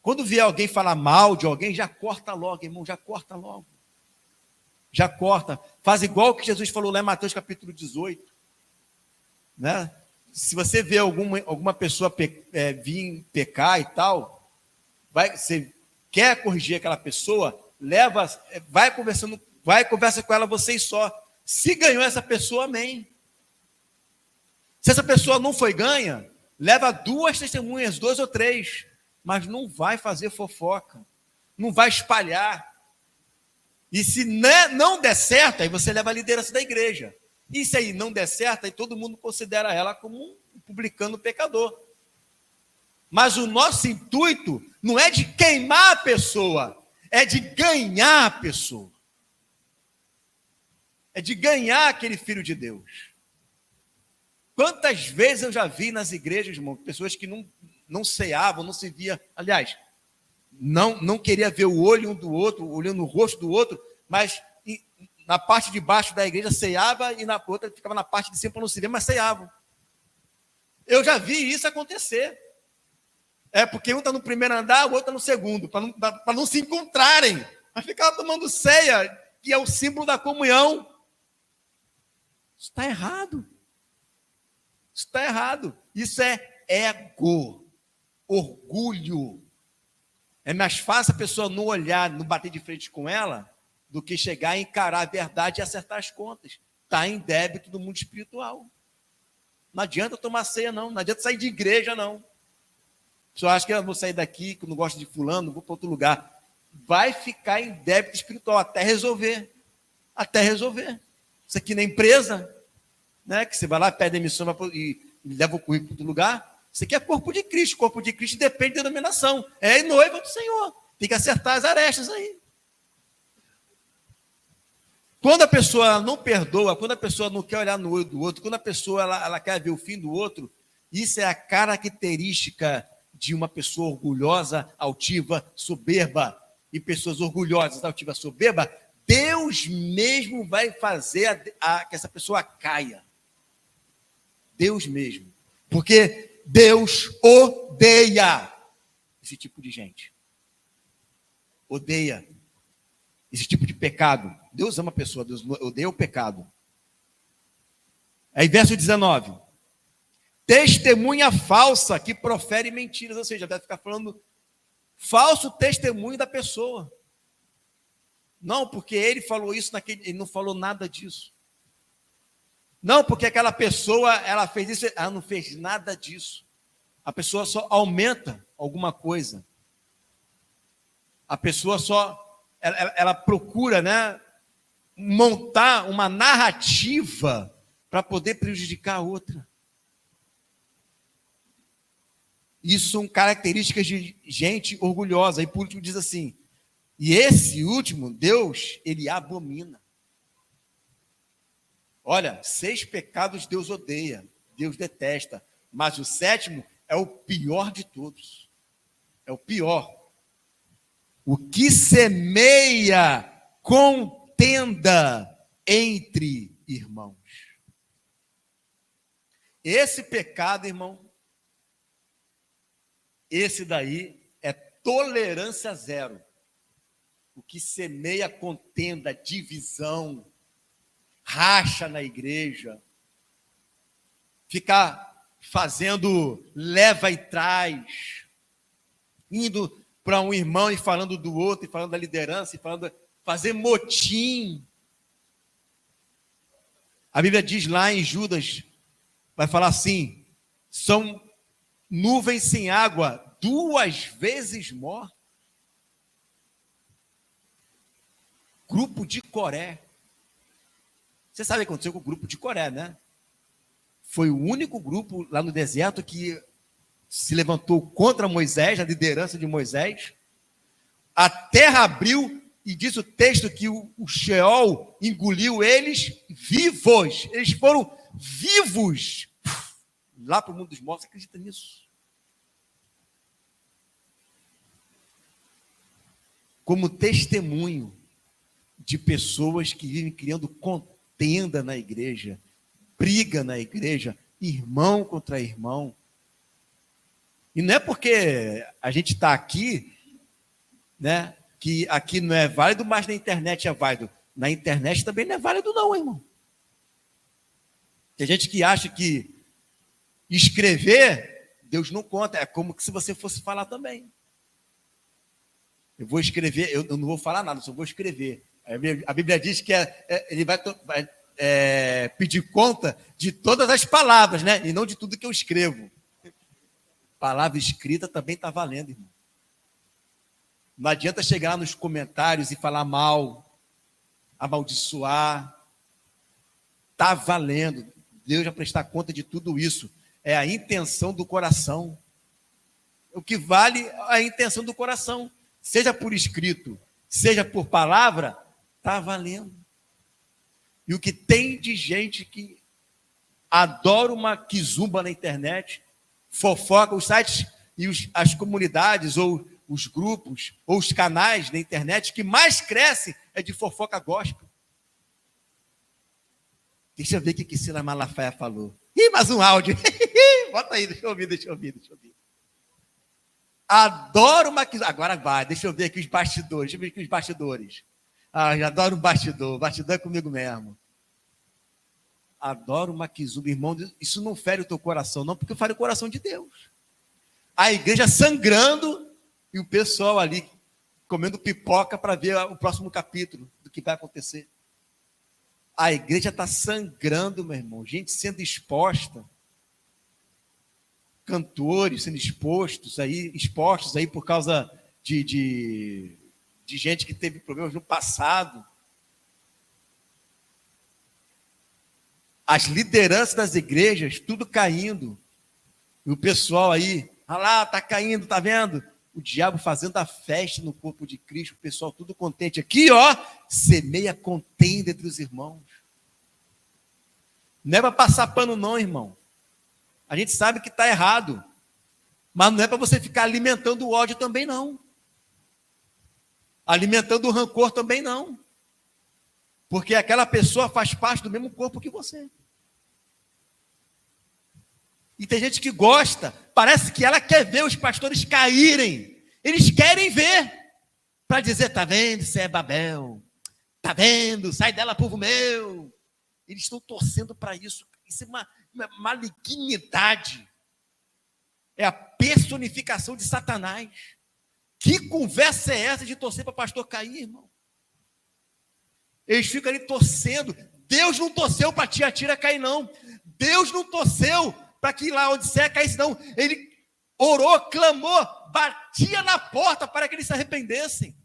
Quando vier alguém falar mal de alguém, já corta logo, irmão, já corta logo. Já corta. Faz igual que Jesus falou lá em Mateus capítulo 18. Né? Se você vê alguma pessoa vir pecar e tal, você quer corrigir aquela pessoa, vai conversa com ela vocês só. Se ganhou essa pessoa, amém. Se essa pessoa não foi ganha, leva 2 testemunhas, 2 ou 3, mas não vai fazer fofoca, não vai espalhar. E se não der certo, aí você leva a liderança da igreja. E se aí não der certo, aí todo mundo considera ela como um publicano pecador. Mas o nosso intuito não é de queimar a pessoa, é de ganhar a pessoa. É de ganhar aquele filho de Deus. Quantas vezes eu já vi nas igrejas, irmão, pessoas que não ceavam, não se via, aliás, não queria ver o olho um do outro, olhando no rosto do outro, mas na parte de baixo da igreja ceava e na outra ficava na parte de cima para não se ver, mas ceavam. Eu já vi isso acontecer. É porque um está no primeiro andar, o outro está no segundo, para não se encontrarem, mas ficava tomando ceia, que é o símbolo da comunhão. Isso está errado. Isso está errado. Isso é ego, orgulho. É mais fácil a pessoa não olhar, não bater de frente com ela, do que chegar e encarar a verdade e acertar as contas. Está em débito do mundo espiritual. Não adianta tomar ceia, não. Não adianta sair de igreja, não. A pessoa acha que eu vou sair daqui, que eu não gosto de fulano, vou para outro lugar. Vai ficar em débito espiritual até resolver. Até resolver. Isso aqui na empresa, né, que você vai lá, pede demissão e leva o currículo para outro lugar. Isso aqui é corpo de Cristo. Corpo de Cristo depende da denominação. É noiva do Senhor. Tem que acertar as arestas aí. Quando a pessoa não perdoa, quando a pessoa não quer olhar no olho do outro, quando a pessoa ela quer ver o fim do outro, isso é a característica de uma pessoa orgulhosa, altiva, soberba. E pessoas orgulhosas, altivas, soberba, Deus mesmo vai fazer que essa pessoa caia. Deus mesmo. Porque Deus odeia esse tipo de gente. Odeia esse tipo de pecado. Deus ama a pessoa, Deus odeia o pecado. Aí verso 19. Testemunha falsa que profere mentiras, ou seja, vai ficar falando falso testemunho da pessoa. Não, porque ele falou isso ele não falou nada disso. Não, porque aquela pessoa, ela fez isso, ela não fez nada disso. A pessoa só aumenta alguma coisa. A pessoa ela procura, né, montar uma narrativa para poder prejudicar a outra. Isso são características de gente orgulhosa. E por último diz assim, e esse último, Deus, ele abomina. Olha, 6 pecados Deus odeia, Deus detesta, mas o 7º é o pior de todos. É o pior. O que semeia contenda entre irmãos. Esse pecado, irmão, esse daí é tolerância zero. O que semeia contenda, divisão, racha na igreja, ficar fazendo leva e traz, indo para um irmão e falando do outro, e falando da liderança, e fazer motim. A Bíblia diz lá em Judas, vai falar assim, são nuvens sem água, 2 vezes mortos. Grupo de Coré. Você sabe o que aconteceu com o grupo de Coré, né? Foi o único grupo lá no deserto que se levantou contra Moisés, a liderança de Moisés. A terra abriu e diz o texto que o Sheol engoliu eles vivos. Eles foram vivos lá para o mundo dos mortos. Você acredita nisso? como testemunho de pessoas que vivem criando contenda na igreja, briga na igreja, irmão contra irmão. E não é porque a gente está aqui, né, que aqui não é válido, mas na internet é válido. Na internet também não é válido não, irmão. Tem gente que acha que escrever, Deus não conta. É como se você fosse falar também. Eu vou escrever, eu não vou falar nada, só vou escrever. A Bíblia diz que ele vai pedir conta de todas as palavras, né? E não de tudo que eu escrevo. Palavra escrita também está valendo, irmão. Não adianta chegar lá nos comentários e falar mal, amaldiçoar. Está valendo. Deus vai prestar conta de tudo isso. É a intenção do coração. O que vale é a intenção do coração. Seja por escrito, seja por palavra, está valendo. E o que tem de gente que adora uma quizumba na internet, fofoca, os sites e as comunidades, ou os grupos, ou os canais na internet que mais crescem é de fofoca gospel. Deixa eu ver o que Silas Malafaia falou. Ih, mais um áudio. Bota aí, deixa eu ouvir. Adoro uma quizumba. Agora vai, deixa eu ver aqui os bastidores. Ah, eu adoro um bastidor. Bastidor é comigo mesmo. Adoro uma quizumba. Irmão, isso não fere o teu coração, não, porque fere o coração de Deus. A igreja sangrando e o pessoal ali comendo pipoca para ver o próximo capítulo do que vai acontecer. A igreja está sangrando, meu irmão. Gente sendo exposta. Cantores sendo expostos aí por causa de gente que teve problemas no passado. As lideranças das igrejas, tudo caindo. E o pessoal aí, lá, está caindo, está vendo? O diabo fazendo a festa no corpo de Cristo, o pessoal tudo contente. Aqui, ó, semeia contenda entre os irmãos. Não é para passar pano não, irmão. A gente sabe que está errado. Mas não é para você ficar alimentando o ódio também, não. Alimentando o rancor também, não. Porque aquela pessoa faz parte do mesmo corpo que você. E tem gente que gosta, parece que ela quer ver os pastores caírem. Eles querem ver. Para dizer, tá vendo, isso é Babel. Tá vendo, sai dela, povo meu. Eles estão torcendo para isso. Isso é uma malignidade. É a personificação de Satanás. Que conversa é essa de torcer para o pastor cair, irmão? Eles ficam ali torcendo. Deus não torceu para Tiatira cair, não. Deus não torceu para que lá onde Sé caísse, não. Ele orou, clamou, batia na porta para que eles se arrependessem.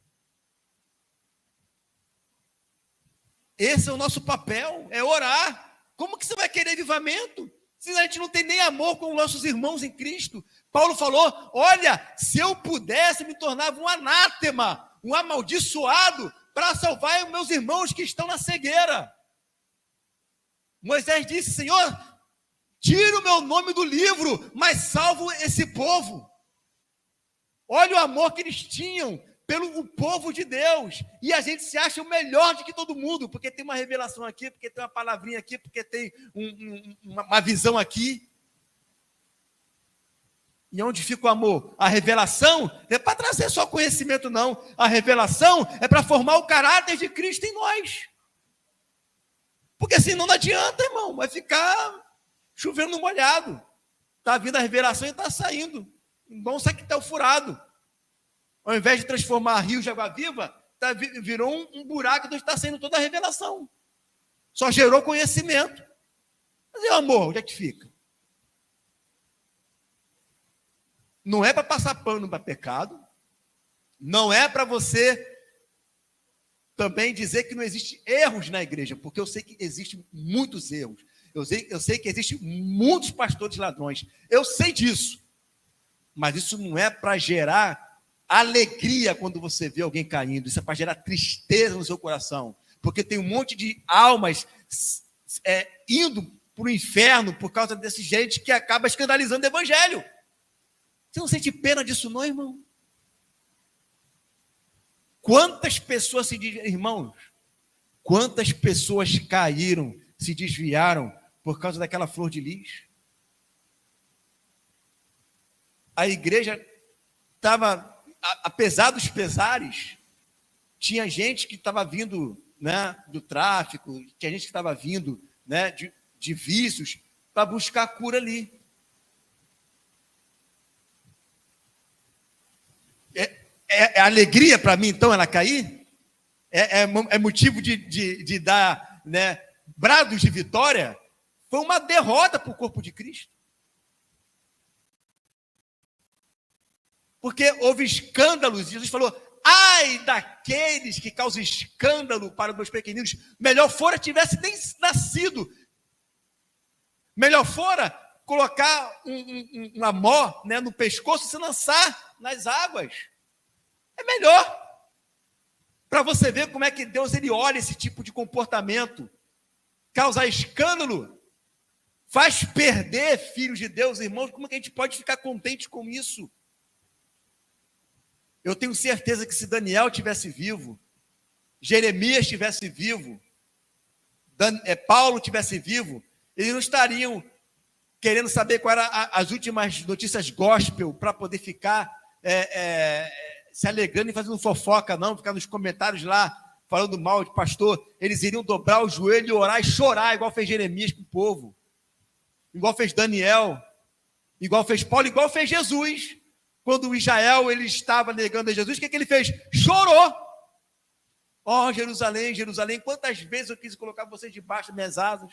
Esse é o nosso papel, é orar. Como que você vai querer avivamento se a gente não tem nem amor com os nossos irmãos em Cristo? Paulo falou, olha, se eu pudesse, me tornava um anátema, um amaldiçoado, para salvar os meus irmãos que estão na cegueira. Moisés disse, Senhor, tira o meu nome do livro, mas salvo esse povo. Olha o amor que eles tinham pelo povo de Deus, e a gente se acha o melhor de que todo mundo, porque tem uma revelação aqui, porque tem uma palavrinha aqui, porque tem uma visão aqui. E onde fica o amor? A revelação não é para trazer só conhecimento, não. A revelação é para formar o caráter de Cristo em nós. Porque senão não adianta, irmão, vai ficar chovendo no molhado. Está vindo a revelação e está saindo. Igual um saquetel furado. Ao invés de transformar rios de água viva, virou um buraco onde está saindo toda a revelação. Só gerou conhecimento. Mas e o amor, onde é que fica? Não é para passar pano para pecado. Não é para você também dizer que não existe erros na igreja, porque eu sei que existem muitos erros. Eu sei que existem muitos pastores ladrões. Eu sei disso. Mas isso não é para gerar alegria quando você vê alguém caindo. Isso é para gerar tristeza no seu coração. Porque tem um monte de almas indo para o inferno por causa desse gente que acaba escandalizando o evangelho. Você não sente pena disso não, irmão? Quantas pessoas irmãos, quantas pessoas caíram, se desviaram por causa daquela flor de lis? A igreja estava, apesar dos pesares, tinha gente que estava vindo, né, do tráfico, tinha gente que estava vindo, né, de vícios, para buscar cura ali. É alegria para mim, então, ela cair? É motivo de dar, né, brados de vitória? Foi uma derrota para o corpo de Cristo. Porque houve escândalos, Jesus falou: ai daqueles que causam escândalo para os meus pequeninos, melhor fora tivesse nem nascido. Melhor fora colocar uma mó, né, no pescoço e se lançar nas águas. É melhor. Para você ver como é que Deus ele olha esse tipo de comportamento. Causar escândalo faz perder filhos de Deus, irmãos. Como é que a gente pode ficar contente com isso? Eu tenho certeza que se Daniel estivesse vivo, Jeremias estivesse vivo, Paulo estivesse vivo, eles não estariam querendo saber quais eram as últimas notícias gospel para poder ficar se alegrando e fazendo fofoca, não, ficar nos comentários lá, falando mal de pastor. Eles iriam dobrar o joelho e orar e chorar, igual fez Jeremias com o povo, igual fez Daniel, igual fez Paulo, igual fez Jesus. Quando o Israel ele estava negando a Jesus, o que ele fez? Chorou. Ó, Jerusalém, Jerusalém, quantas vezes eu quis colocar vocês debaixo das minhas asas,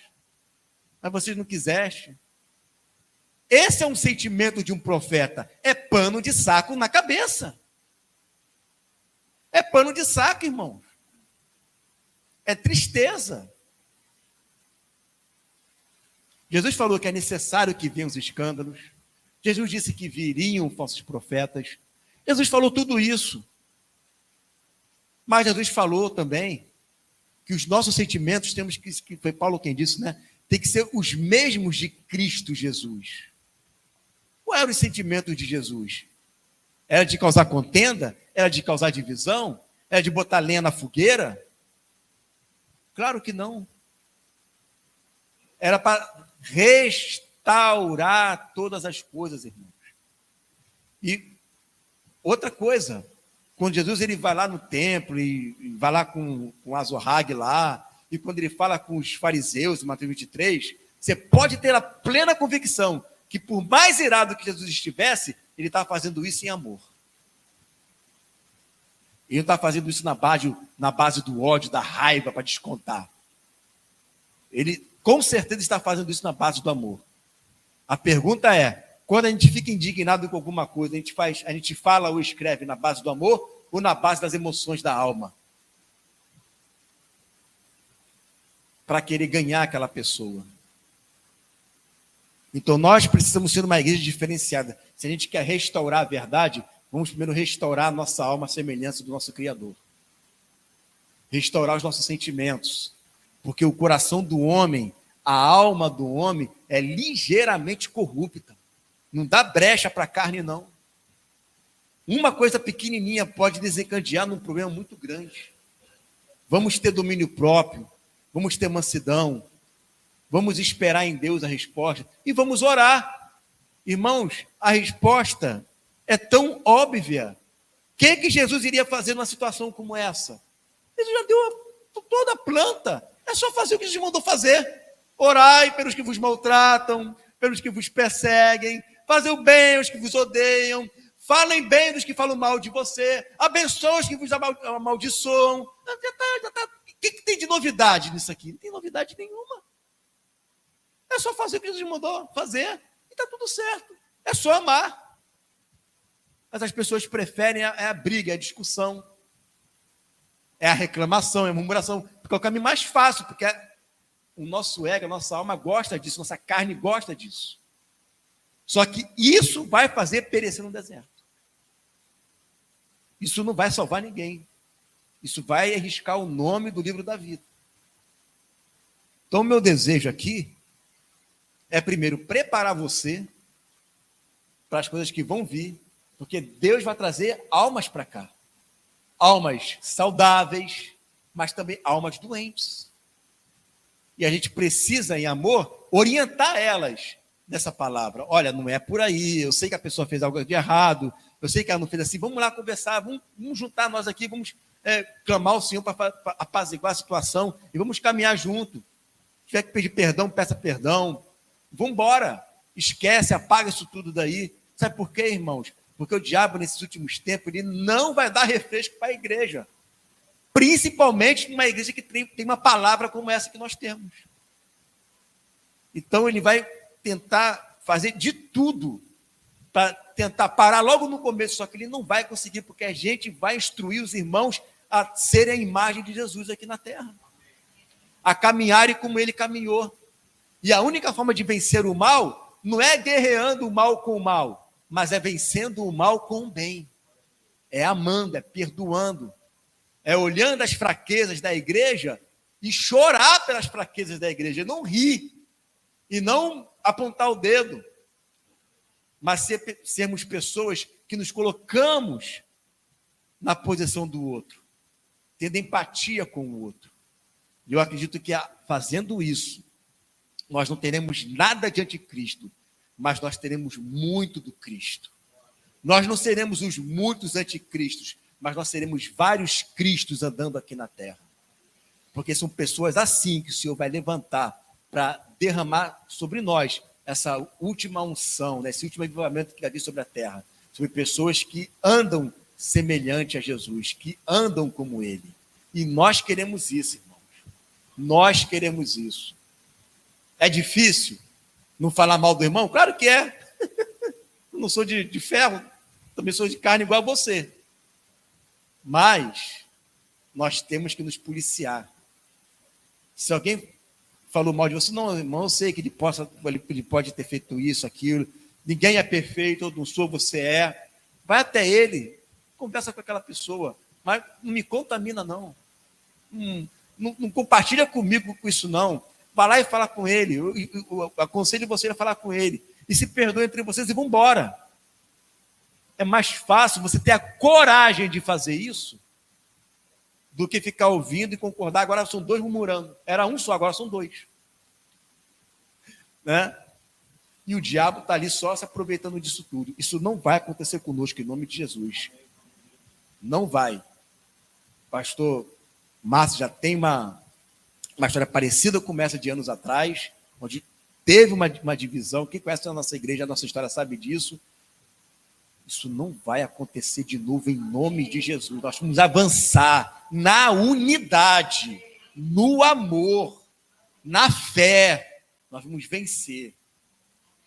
mas vocês não quiseste. Esse é um sentimento de um profeta. É pano de saco na cabeça. É pano de saco, irmão. É tristeza. Jesus falou que é necessário que venham os escândalos. Jesus disse que viriam falsos profetas. Jesus falou tudo isso. Mas Jesus falou também que os nossos sentimentos temos que foi Paulo quem disse, né? Tem que ser os mesmos de Cristo Jesus. Qual eram os sentimentos de Jesus? Era de causar contenda? Era de causar divisão? Era de botar lenha na fogueira? Claro que não. Era para restaurar todas as coisas, irmãos. E outra coisa, quando Jesus ele vai lá no templo e vai lá com Azorrague lá, e quando ele fala com os fariseus, em Mateus 23, você pode ter a plena convicção que por mais irado que Jesus estivesse, ele está fazendo isso em amor. Ele não está fazendo isso na base do ódio, da raiva, para descontar. Ele, com certeza, está fazendo isso na base do amor. A pergunta é, quando a gente fica indignado com alguma coisa, a gente fala ou escreve na base do amor ou na base das emoções da alma? Para querer ganhar aquela pessoa. Então, nós precisamos ser uma igreja diferenciada. Se a gente quer restaurar a verdade, vamos primeiro restaurar a nossa alma à semelhança do nosso Criador. Restaurar os nossos sentimentos. Porque o coração do homem, a alma do homem, é ligeiramente corrupta. Não dá brecha para a carne, não. Uma coisa pequenininha pode desencadear num problema muito grande. Vamos ter domínio próprio, vamos ter mansidão, vamos esperar em Deus a resposta e vamos orar. Irmãos, a resposta é tão óbvia. O que Jesus iria fazer numa situação como essa? Ele já deu toda a planta. É só fazer o que Jesus mandou fazer. Orai pelos que vos maltratam, pelos que vos perseguem, fazer o bem aos que vos odeiam, falem bem dos que falam mal de você, abençoe os que vos amaldiçoam. O que tem de novidade nisso aqui? Não tem novidade nenhuma. É só fazer o que Jesus mandou fazer e está tudo certo. É só amar. Mas as pessoas preferem a briga, a discussão, é a reclamação, é a murmuração, porque é o caminho mais fácil, porque o nosso ego, a nossa alma gosta disso, nossa carne gosta disso. Só que isso vai fazer perecer no deserto. Isso não vai salvar ninguém. Isso vai arriscar o nome do livro da vida. Então, o meu desejo aqui é primeiro preparar você para as coisas que vão vir, porque Deus vai trazer almas para cá. almas saudáveis, mas também almas doentes. E a gente precisa, em amor, orientar elas nessa palavra. Olha, não é por aí, eu sei que a pessoa fez algo de errado, eu sei que ela não fez assim, vamos lá conversar, vamos juntar nós aqui, vamos clamar ao Senhor para apaziguar a situação e vamos caminhar junto. Se tiver que pedir perdão, peça perdão. Vamos embora. Esquece, apaga isso tudo daí. Sabe por quê, irmãos? Porque o diabo, nesses últimos tempos, ele não vai dar refresco para a igreja. Principalmente numa igreja que tem uma palavra como essa que nós temos. Então, ele vai tentar fazer de tudo para tentar parar logo no começo, só que ele não vai conseguir, porque a gente vai instruir os irmãos a serem a imagem de Jesus aqui na terra, a caminharem como ele caminhou. E a única forma de vencer o mal não é guerreando o mal com o mal, mas é vencendo o mal com o bem. É amando, é perdoando, é olhando as fraquezas da igreja e chorar pelas fraquezas da igreja, não rir e não apontar o dedo, mas sermos pessoas que nos colocamos na posição do outro, tendo empatia com o outro. E eu acredito que fazendo isso, nós não teremos nada de anticristo, mas nós teremos muito do Cristo. Nós não seremos os muitos anticristos, mas nós seremos vários Cristos andando aqui na terra. Porque são pessoas assim que o Senhor vai levantar para derramar sobre nós essa última unção, esse último avivamento que vai vir sobre a terra, sobre pessoas que andam semelhante a Jesus, que andam como Ele. E nós queremos isso, irmãos. Nós queremos isso. É difícil não falar mal do irmão? Claro que é. Eu não sou de ferro, também sou de carne igual a você. Mas nós temos que nos policiar. Se alguém falou mal de você, não, irmão, eu sei que ele pode ter feito isso, aquilo, ninguém é perfeito, eu não sou, você é. Vai até ele, conversa com aquela pessoa, mas não me contamina, não. Não compartilha comigo com isso, não. Vai lá e fala com ele, eu aconselho você a falar com ele, e se perdoe entre vocês e vão embora. É mais fácil você ter a coragem de fazer isso do que ficar ouvindo e concordar. Agora são dois murmurando. Era um só, agora são dois. Né? E o diabo está ali só se aproveitando disso tudo. Isso não vai acontecer conosco, em nome de Jesus. Não vai. Pastor Márcio já tem uma história parecida com essa de anos atrás, onde teve uma divisão. Quem conhece a nossa igreja, a nossa história, sabe disso. Isso não vai acontecer de novo em nome de Jesus. Nós vamos avançar na unidade, no amor, na fé. Nós vamos vencer.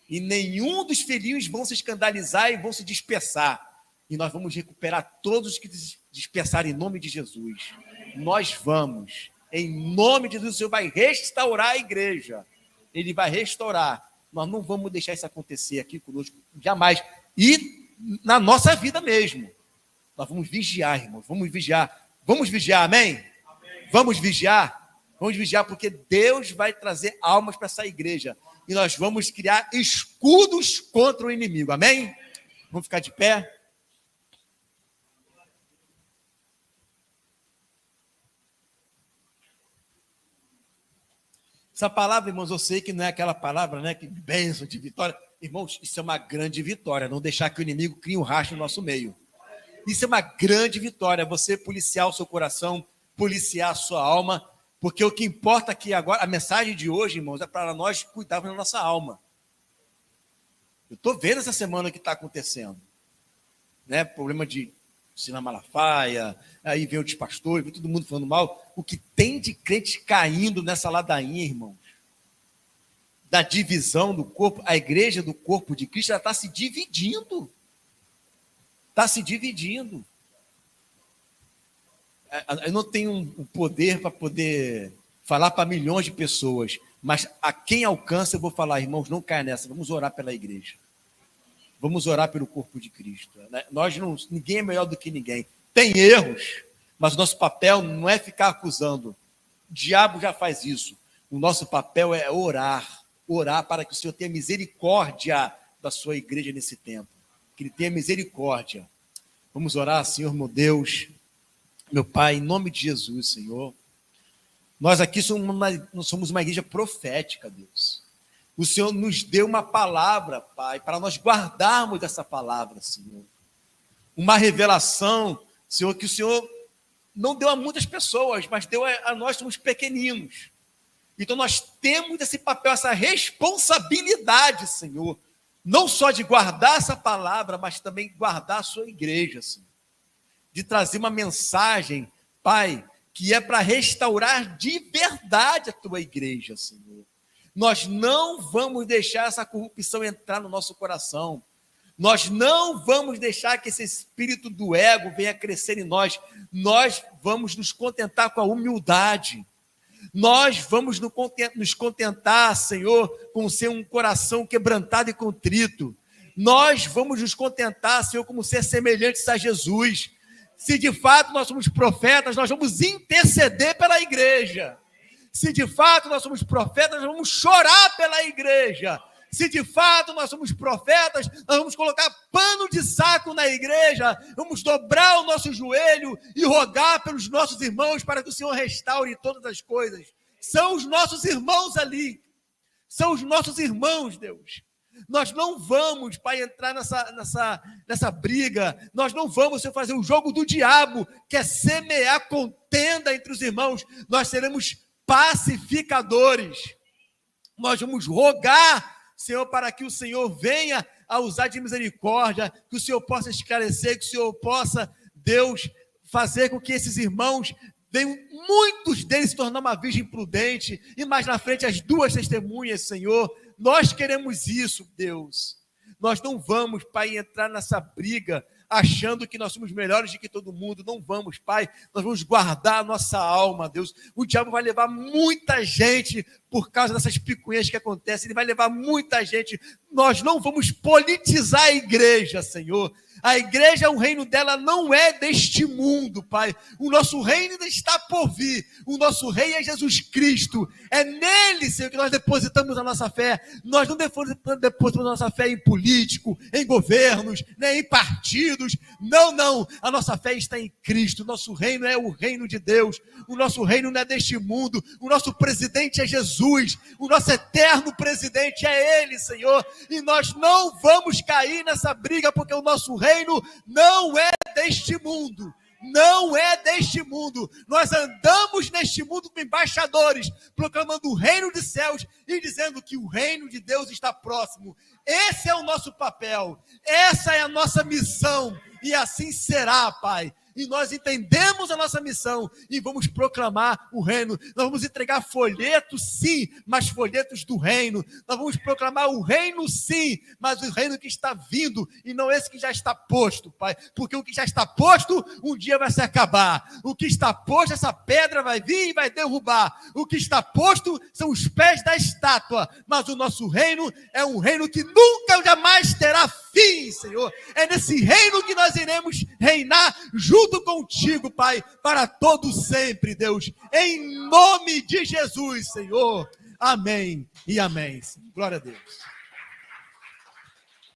E nenhum dos filhinhos vão se escandalizar e vão se dispersar. E nós vamos recuperar todos os que dispersaram em nome de Jesus. Nós vamos. Em nome de Jesus, o Senhor vai restaurar a igreja. Ele vai restaurar. Nós não vamos deixar isso acontecer aqui conosco, jamais. E na nossa vida mesmo. Nós vamos vigiar, irmãos. Vamos vigiar. Vamos vigiar, amém? Amém. Vamos vigiar. Vamos vigiar porque Deus vai trazer almas para essa igreja. E nós vamos criar escudos contra o inimigo, amém? Vamos ficar de pé? Essa palavra, irmãos, eu sei que não é aquela palavra, né, que bênção de vitória. Irmãos, isso é uma grande vitória, não deixar que o inimigo crie um rastro no nosso meio. Isso é uma grande vitória, você policiar o seu coração, policiar a sua alma, porque o que importa aqui agora, a mensagem de hoje, irmãos, é para nós cuidarmos da nossa alma. Eu estou vendo essa semana o que está acontecendo. Né? Problema de Sina Malafaia, aí vem outros pastores, vem todo mundo falando mal. O que tem de crente caindo nessa ladainha, irmãos, da divisão do corpo, a igreja do corpo de Cristo, ela está se dividindo. Está se dividindo. Eu não tenho um poder para poder falar para milhões de pessoas, mas a quem alcança eu vou falar, irmãos, não caia nessa, vamos orar pela igreja. Vamos orar pelo corpo de Cristo. Ninguém é melhor do que ninguém. Tem erros, mas o nosso papel não é ficar acusando. O diabo já faz isso. O nosso papel é orar. Orar para que o Senhor tenha misericórdia da sua igreja nesse tempo. Que Ele tenha misericórdia. Vamos orar, Senhor, meu Deus. Meu Pai, em nome de Jesus, Senhor, nós aqui somos uma igreja profética, Deus. O Senhor nos deu uma palavra, Pai, para nós guardarmos essa palavra, Senhor. Uma revelação, Senhor, que o Senhor não deu a muitas pessoas, mas deu a nós, somos pequeninos. Então nós temos esse papel, essa responsabilidade, Senhor, não só de guardar essa palavra, mas também guardar a sua igreja, Senhor. De trazer uma mensagem, Pai, que é para restaurar de verdade a tua igreja, Senhor. Nós não vamos deixar essa corrupção entrar no nosso coração. Nós não vamos deixar que esse espírito do ego venha crescer em nós. Nós vamos nos contentar com a humildade. Nós vamos nos contentar, Senhor, com ser um coração quebrantado e contrito. Nós vamos nos contentar, Senhor, como ser semelhantes a Jesus. Se de fato nós somos profetas, nós vamos interceder pela igreja. Se de fato nós somos profetas, nós vamos chorar pela igreja. Se de fato nós somos profetas, nós vamos colocar pano de saco na igreja, vamos dobrar o nosso joelho e rogar pelos nossos irmãos para que o Senhor restaure todas as coisas. São os nossos irmãos ali, são os nossos irmãos, Deus. Nós não vamos, Pai, entrar nessa briga, nós não vamos, Senhor, fazer o jogo do diabo, que é semear contenda entre os irmãos. Nós seremos pacificadores. Nós vamos rogar, Senhor, para que o Senhor venha a usar de misericórdia, que o Senhor possa esclarecer, que o Senhor possa, Deus, fazer com que esses irmãos venham, muitos deles se tornar uma virgem prudente, e mais na frente as duas testemunhas, Senhor. Nós queremos isso, Deus. Nós não vamos, Pai, entrar nessa briga achando que nós somos melhores do que todo mundo. Não vamos, Pai. Nós vamos guardar a nossa alma, Deus. O diabo vai levar muita gente por causa dessas picuinhas que acontecem. Ele vai levar muita gente. Nós não vamos politizar a igreja, Senhor. A igreja, o reino dela não é deste mundo, Pai. O nosso reino ainda está por vir. O nosso rei é Jesus Cristo. É nele, Senhor, que nós depositamos a nossa fé. Nós não depositamos a nossa fé em político, em governos, nem em partidos. Não, não. A nossa fé está em Cristo. O nosso reino é o reino de Deus. O nosso reino não é deste mundo. O nosso presidente é Jesus. O nosso eterno presidente é Ele, Senhor. E nós não vamos cair nessa briga, porque o nosso reino não é deste mundo. Não é deste mundo. Nós andamos neste mundo como embaixadores, proclamando o reino dos céus e dizendo que o reino de Deus está próximo. Esse é o nosso papel. Essa é a nossa missão. E assim será, Pai. E nós entendemos a nossa missão e vamos proclamar o reino. Nós vamos entregar folhetos, sim, mas folhetos do reino. Nós vamos proclamar o reino, sim, mas o reino que está vindo e não esse que já está posto, Pai. Porque o que já está posto, um dia vai se acabar. O que está posto, essa pedra vai vir e vai derrubar. O que está posto são os pés da estátua. Mas o nosso reino é um reino que nunca, jamais terá fim, Senhor. É nesse reino que nós iremos reinar junto contigo, Pai, para todo sempre, Deus, em nome de Jesus, Senhor. Amém e amém. Glória a Deus.